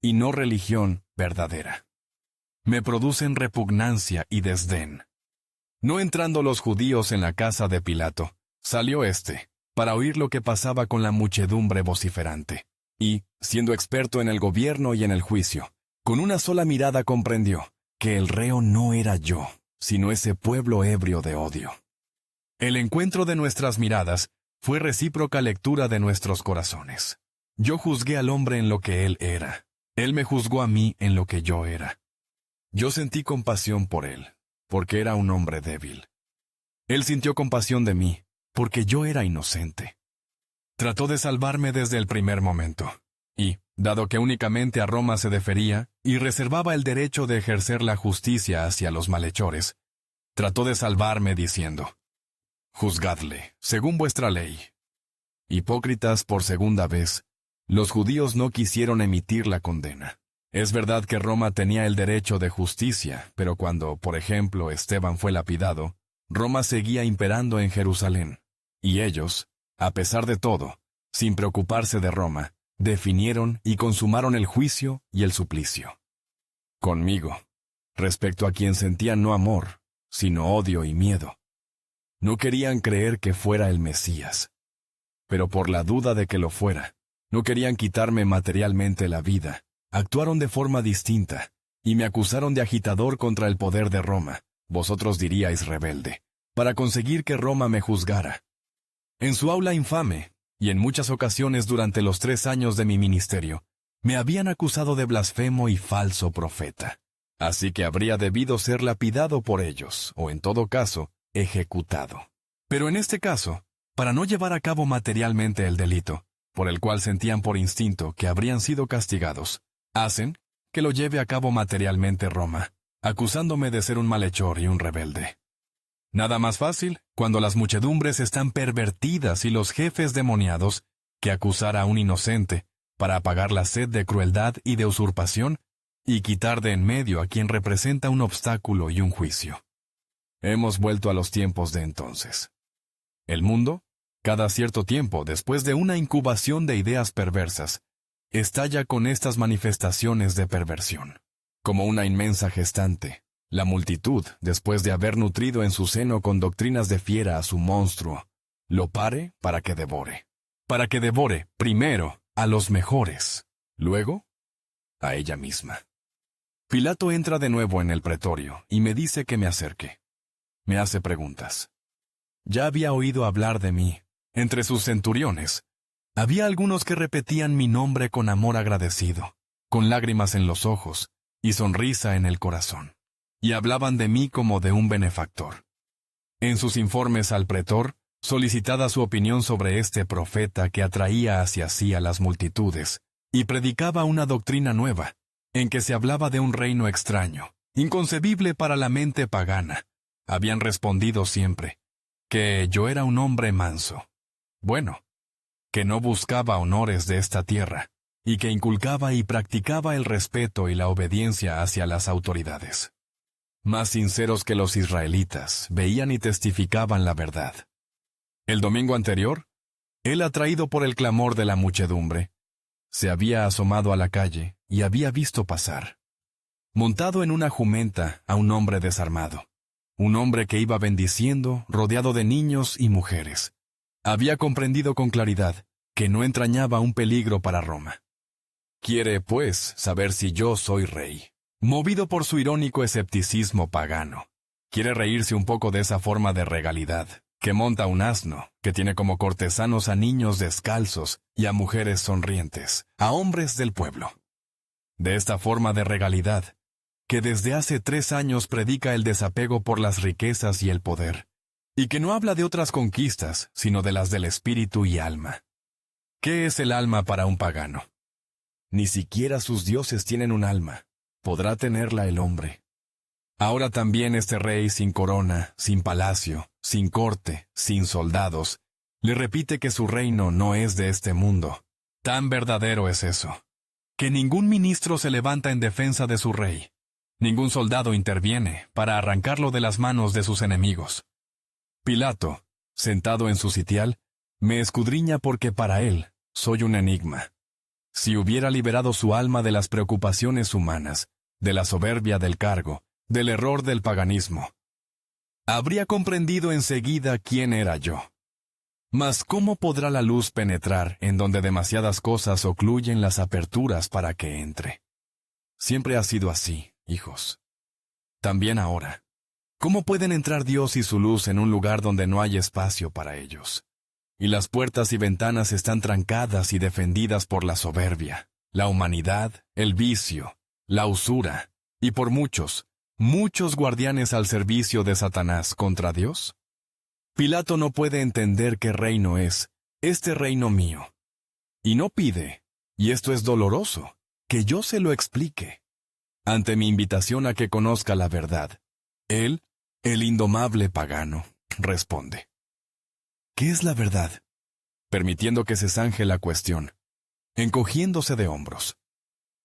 y no religión verdadera. Me producen repugnancia y desdén. No entrando los judíos en la casa de Pilato, salió éste, para oír lo que pasaba con la muchedumbre vociferante, y, siendo experto en el gobierno y en el juicio, con una sola mirada comprendió que el reo no era yo, sino ese pueblo ebrio de odio. El encuentro de nuestras miradas fue recíproca lectura de nuestros corazones. Yo juzgué al hombre en lo que él era. Él me juzgó a mí en lo que yo era. Yo sentí compasión por él, porque era un hombre débil. Él sintió compasión de mí, porque yo era inocente. Trató de salvarme desde el primer momento. Y, dado que únicamente a Roma se defería y reservaba el derecho de ejercer la justicia hacia los malhechores, trató de salvarme diciendo: «Juzgadle, según vuestra ley». Hipócritas, por segunda vez, los judíos no quisieron emitir la condena. Es verdad que Roma tenía el derecho de justicia, pero cuando, por ejemplo, Esteban fue lapidado, Roma seguía imperando en Jerusalén. Y ellos, a pesar de todo, sin preocuparse de Roma, definieron y consumaron el juicio y el suplicio. Conmigo, respecto a quien sentían no amor, sino odio y miedo. No querían creer que fuera el Mesías. Pero por la duda de que lo fuera, no querían quitarme materialmente la vida, actuaron de forma distinta, y me acusaron de agitador contra el poder de Roma, vosotros diríais rebelde, para conseguir que Roma me juzgara. En su aula infame, y en muchas ocasiones durante los 3 años de mi ministerio, me habían acusado de blasfemo y falso profeta. Así que habría debido ser lapidado por ellos, o en todo caso, ejecutado. Pero en este caso, para no llevar a cabo materialmente el delito, por el cual sentían por instinto que habrían sido castigados, hacen que lo lleve a cabo materialmente Roma, acusándome de ser un malhechor y un rebelde. Nada más fácil, cuando las muchedumbres están pervertidas y los jefes demoniados, que acusar a un inocente, para apagar la sed de crueldad y de usurpación, y quitar de en medio a quien representa un obstáculo y un juicio. Hemos vuelto a los tiempos de entonces. El mundo, cada cierto tiempo, después de una incubación de ideas perversas, estalla con estas manifestaciones de perversión. Como una inmensa gestante, la multitud, después de haber nutrido en su seno con doctrinas de fiera a su monstruo, lo pare para que devore. Para que devore, primero, a los mejores, luego, a ella misma. Pilato entra de nuevo en el pretorio y me dice que me acerque. Me hace preguntas. Ya había oído hablar de mí. Entre sus centuriones, había algunos que repetían mi nombre con amor agradecido, con lágrimas en los ojos y sonrisa en el corazón. Y hablaban de mí como de un benefactor. En sus informes al pretor, solicitada su opinión sobre este profeta que atraía hacia sí a las multitudes, y predicaba una doctrina nueva, en que se hablaba de un reino extraño, inconcebible para la mente pagana, habían respondido siempre, que yo era un hombre manso, bueno, que no buscaba honores de esta tierra, y que inculcaba y practicaba el respeto y la obediencia hacia las autoridades. Más sinceros que los israelitas, veían y testificaban la verdad. El domingo anterior, él, atraído por el clamor de la muchedumbre, se había asomado a la calle y había visto pasar, montado en una jumenta, a un hombre desarmado, un hombre que iba bendiciendo, rodeado de niños y mujeres. Había comprendido con claridad que no entrañaba un peligro para Roma. Quiere, pues, saber si yo soy rey. Movido por su irónico escepticismo pagano, quiere reírse un poco de esa forma de regalidad, que monta un asno, que tiene como cortesanos a niños descalzos y a mujeres sonrientes, a hombres del pueblo. De esta forma de regalidad, que desde hace 3 años predica el desapego por las riquezas y el poder, y que no habla de otras conquistas, sino de las del espíritu y alma. ¿Qué es el alma para un pagano? Ni siquiera sus dioses tienen un alma. Podrá tenerla el hombre. Ahora también este rey sin corona, sin palacio, sin corte, sin soldados, le repite que su reino no es de este mundo. Tan verdadero es eso, que ningún ministro se levanta en defensa de su rey. Ningún soldado interviene para arrancarlo de las manos de sus enemigos. Pilato, sentado en su sitial, me escudriña porque para él soy un enigma. Si hubiera liberado su alma de las preocupaciones humanas, de la soberbia del cargo, del error del paganismo, habría comprendido enseguida quién era yo. Mas ¿cómo podrá la luz penetrar en donde demasiadas cosas ocluyen las aperturas para que entre? Siempre ha sido así, hijos. También ahora. ¿Cómo pueden entrar Dios y su luz en un lugar donde no hay espacio para ellos? y las puertas y ventanas están trancadas y defendidas por la soberbia, la humanidad, el vicio, la usura, y por muchos, muchos guardianes al servicio de Satanás contra Dios? Pilato no puede entender qué reino es, este reino mío. Y no pide, y esto es doloroso, que yo se lo explique. Ante mi invitación a que conozca la verdad, él, el indomable pagano, responde: ¿qué es la verdad? Permitiendo que se zanje la cuestión, encogiéndose de hombros.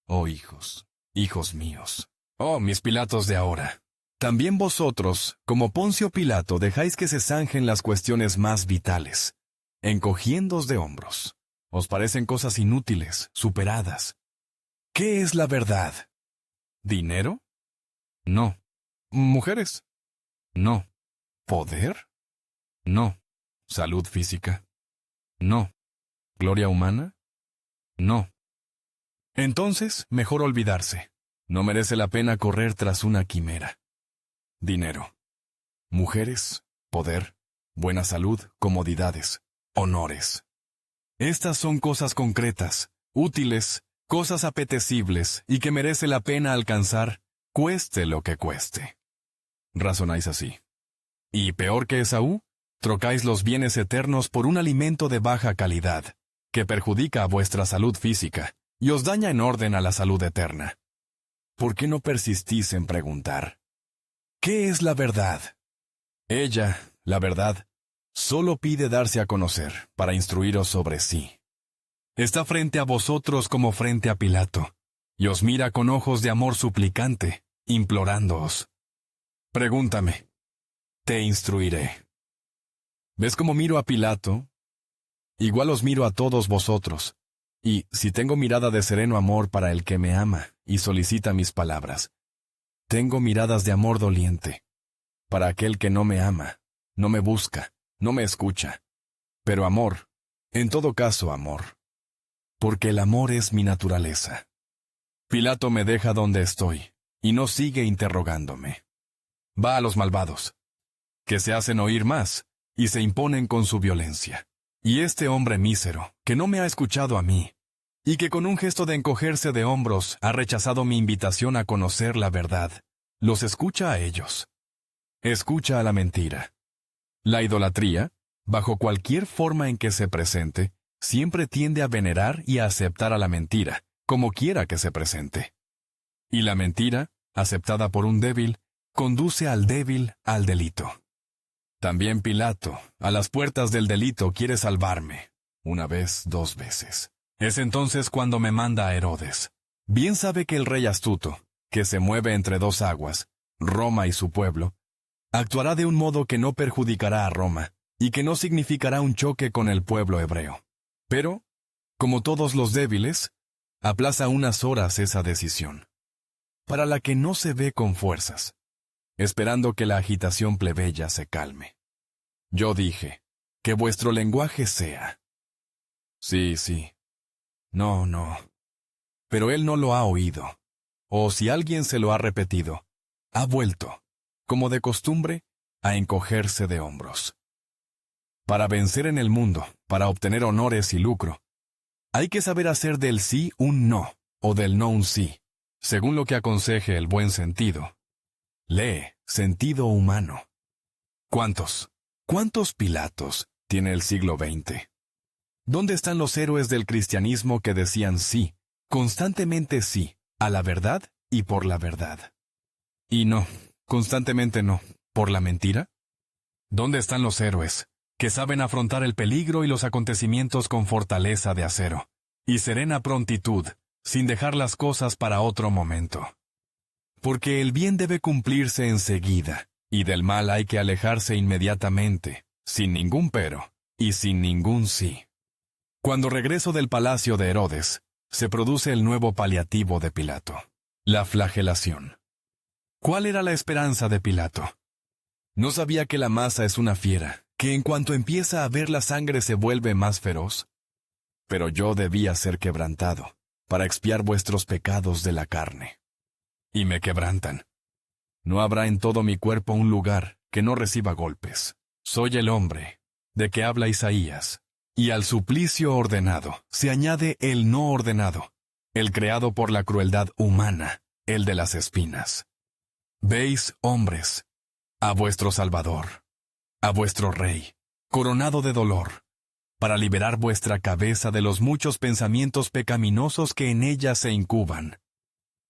Oh hijos, hijos míos, oh mis Pilatos de ahora, también vosotros, como Poncio Pilato, dejáis que se zanjen las cuestiones más vitales, encogiéndoos de hombros. Os parecen cosas inútiles, superadas. ¿Qué es la verdad? ¿Dinero? No. ¿Mujeres? No. ¿Poder? No. ¿Salud física? No. ¿Gloria humana? No. Entonces, mejor olvidarse. No merece la pena correr tras una quimera. Dinero. Mujeres, poder, buena salud, comodidades, honores. Estas son cosas concretas, útiles, cosas apetecibles y que merece la pena alcanzar, cueste lo que cueste. Razonáis así. Y peor que Esaú, trocáis los bienes eternos por un alimento de baja calidad, que perjudica a vuestra salud física y os daña en orden a la salud eterna. ¿Por qué no persistís en preguntar? ¿Qué es la verdad? Ella, la verdad, solo pide darse a conocer para instruiros sobre sí. Está frente a vosotros como frente a Pilato, y os mira con ojos de amor suplicante, implorándoos. Pregúntame, te instruiré. ¿Ves cómo miro a Pilato? Igual os miro a todos vosotros, y si tengo mirada de sereno amor para el que me ama y solicita mis palabras, tengo miradas de amor doliente para aquel que no me ama, no me busca, no me escucha. Pero amor, en todo caso amor, porque el amor es mi naturaleza. Pilato me deja donde estoy, y no sigue interrogándome. Va a los malvados, que se hacen oír más, y se imponen con su violencia. Y este hombre mísero, que no me ha escuchado a mí, y que con un gesto de encogerse de hombros ha rechazado mi invitación a conocer la verdad, los escucha a ellos. Escucha a la mentira. La idolatría, bajo cualquier forma en que se presente, siempre tiende a venerar y a aceptar a la mentira, como quiera que se presente. Y la mentira, aceptada por un débil, conduce al débil al delito. También Pilato, a las puertas del delito, quiere salvarme. Una vez, dos veces. Es entonces cuando me manda a Herodes. Bien sabe que el rey astuto, que se mueve entre dos aguas, Roma y su pueblo, actuará de un modo que no perjudicará a Roma, y que no significará un choque con el pueblo hebreo. Pero, como todos los débiles, aplaza unas horas esa decisión, para la que no se ve con fuerzas, esperando que la agitación plebeya se calme. Yo dije, que vuestro lenguaje sea. Sí, sí. No, no. Pero él no lo ha oído. O si alguien se lo ha repetido, ha vuelto, como de costumbre, a encogerse de hombros. Para vencer en el mundo, para obtener honores y lucro, hay que saber hacer del sí un no, o del no un sí, según lo que aconseje el buen sentido. Lee, sentido humano. ¿Cuántos Pilatos tiene el siglo XX? ¿Dónde están los héroes del cristianismo que decían sí, constantemente sí, a la verdad y por la verdad? Y no, constantemente no, ¿por la mentira? ¿Dónde están los héroes que saben afrontar el peligro y los acontecimientos con fortaleza de acero y serena prontitud, sin dejar las cosas para otro momento? Porque el bien debe cumplirse enseguida, y del mal hay que alejarse inmediatamente, sin ningún pero, y sin ningún sí. Cuando regreso del palacio de Herodes, se produce el nuevo paliativo de Pilato, la flagelación. ¿Cuál era la esperanza de Pilato? ¿No sabía que la masa es una fiera, que en cuanto empieza a ver la sangre se vuelve más feroz? Pero yo debía ser quebrantado, para expiar vuestros pecados de la carne. Y me quebrantan. No habrá en todo mi cuerpo un lugar que no reciba golpes. Soy el hombre, de que habla Isaías, y al suplicio ordenado se añade el no ordenado, el creado por la crueldad humana, el de las espinas. Veis, hombres, a vuestro Salvador, a vuestro Rey, coronado de dolor, para liberar vuestra cabeza de los muchos pensamientos pecaminosos que en ella se incuban.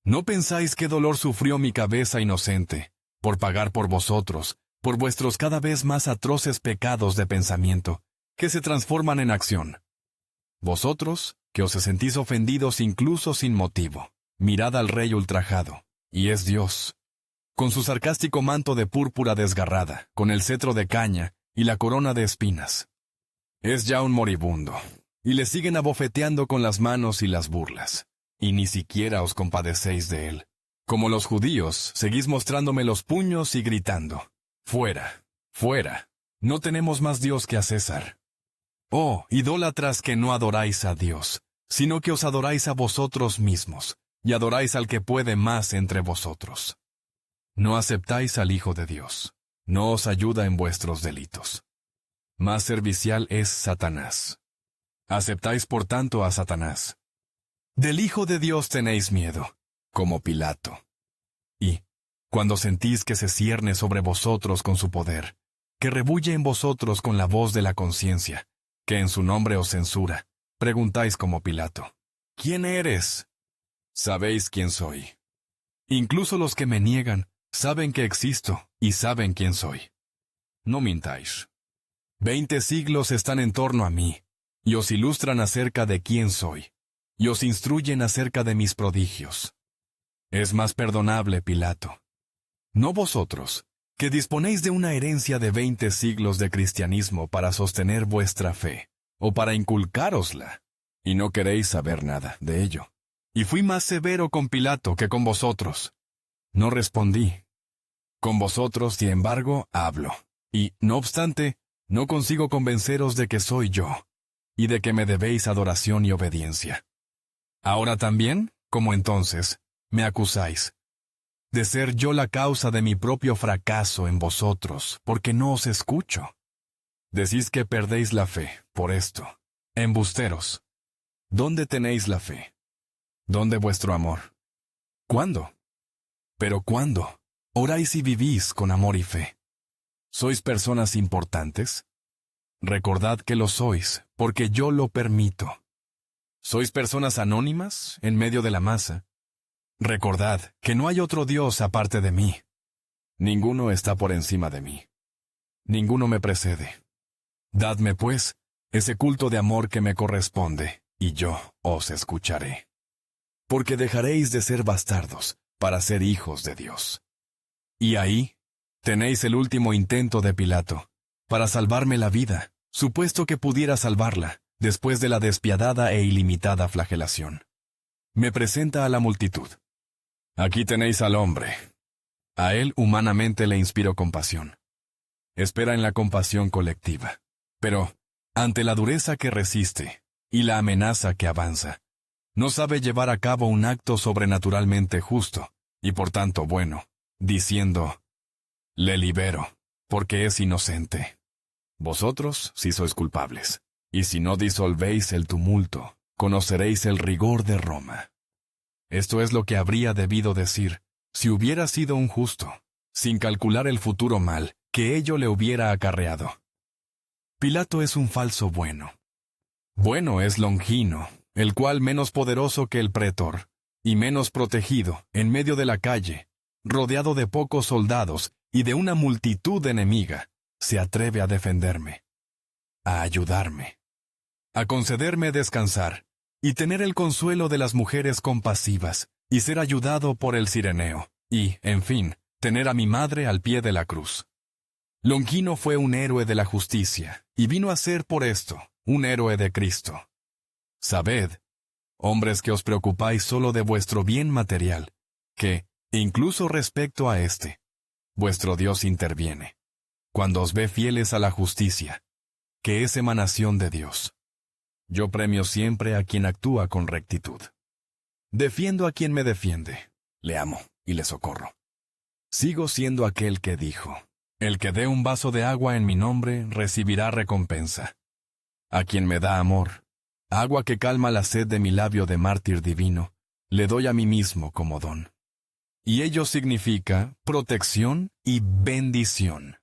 ¿No pensáis qué dolor sufrió mi cabeza inocente, por pagar por vosotros, por vuestros cada vez más atroces pecados de pensamiento, que se transforman en acción? Vosotros, que os sentís ofendidos incluso sin motivo, mirad al Rey ultrajado, y es Dios, con su sarcástico manto de púrpura desgarrada, con el cetro de caña y la corona de espinas. Es ya un moribundo, y le siguen abofeteando con las manos y las burlas, y ni siquiera os compadecéis de él. Como los judíos, seguís mostrándome los puños y gritando: «Fuera, fuera, no tenemos más Dios que a César». Oh, idólatras que no adoráis a Dios, sino que os adoráis a vosotros mismos, y adoráis al que puede más entre vosotros. No aceptáis al Hijo de Dios, no os ayuda en vuestros delitos. Más servicial es Satanás. Aceptáis por tanto a Satanás. Del Hijo de Dios tenéis miedo, como Pilato. Y, cuando sentís que se cierne sobre vosotros con su poder, que rebulle en vosotros con la voz de la conciencia, que en su nombre os censura, preguntáis como Pilato: ¿Quién eres? Sabéis quién soy. Incluso los que me niegan saben que existo y saben quién soy. No mintáis. 20 siglos están en torno a mí, y os ilustran acerca de quién soy, y os instruyen acerca de mis prodigios. Es más perdonable, Pilato, no vosotros, que disponéis de una herencia de 20 siglos de cristianismo para sostener vuestra fe, o para inculcárosla, y no queréis saber nada de ello. Y fui más severo con Pilato que con vosotros. No respondí. Con vosotros, sin embargo, hablo, y, no obstante, no consigo convenceros de que soy yo, y de que me debéis adoración y obediencia. Ahora también, como entonces, me acusáis de ser yo la causa de mi propio fracaso en vosotros, porque no os escucho. Decís que perdéis la fe, por esto. Embusteros. ¿Dónde tenéis la fe? ¿Dónde vuestro amor? ¿Cuándo? ¿Pero cuándo? Oráis y vivís con amor y fe. ¿Sois personas importantes? Recordad que lo sois, porque yo lo permito. ¿Sois personas anónimas en medio de la masa? Recordad que no hay otro Dios aparte de mí. Ninguno está por encima de mí. Ninguno me precede. Dadme, pues, ese culto de amor que me corresponde, y yo os escucharé. Porque dejaréis de ser bastardos para ser hijos de Dios. Y ahí tenéis el último intento de Pilato, para salvarme la vida, supuesto que pudiera salvarla, después de la despiadada e ilimitada flagelación. Me presenta a la multitud. Aquí tenéis al hombre. A él humanamente le inspiro compasión. Espera en la compasión colectiva. Pero, ante la dureza que resiste, y la amenaza que avanza, no sabe llevar a cabo un acto sobrenaturalmente justo, y por tanto bueno, diciendo: «Le libero, porque es inocente». Vosotros sí sois culpables, y si no disolvéis el tumulto, conoceréis el rigor de Roma. Esto es lo que habría debido decir, si hubiera sido un justo, sin calcular el futuro mal que ello le hubiera acarreado. Pilato es un falso bueno. Bueno es Longino, el cual, menos poderoso que el pretor, y menos protegido, en medio de la calle, rodeado de pocos soldados y de una multitud enemiga, se atreve a defenderme, a ayudarme, a concederme descansar, y tener el consuelo de las mujeres compasivas, y ser ayudado por el Cireneo, y, en fin, tener a mi madre al pie de la cruz. Longino fue un héroe de la justicia, y vino a ser por esto un héroe de Cristo. Sabed, hombres que os preocupáis solo de vuestro bien material, que, incluso respecto a éste, vuestro Dios interviene, cuando os ve fieles a la justicia, que es emanación de Dios. Yo premio siempre a quien actúa con rectitud. Defiendo a quien me defiende, le amo y le socorro. Sigo siendo aquel que dijo: El que dé un vaso de agua en mi nombre recibirá recompensa. A quien me da amor, agua que calma la sed de mi labio de mártir divino, le doy a mí mismo como don. Y ello significa protección y bendición.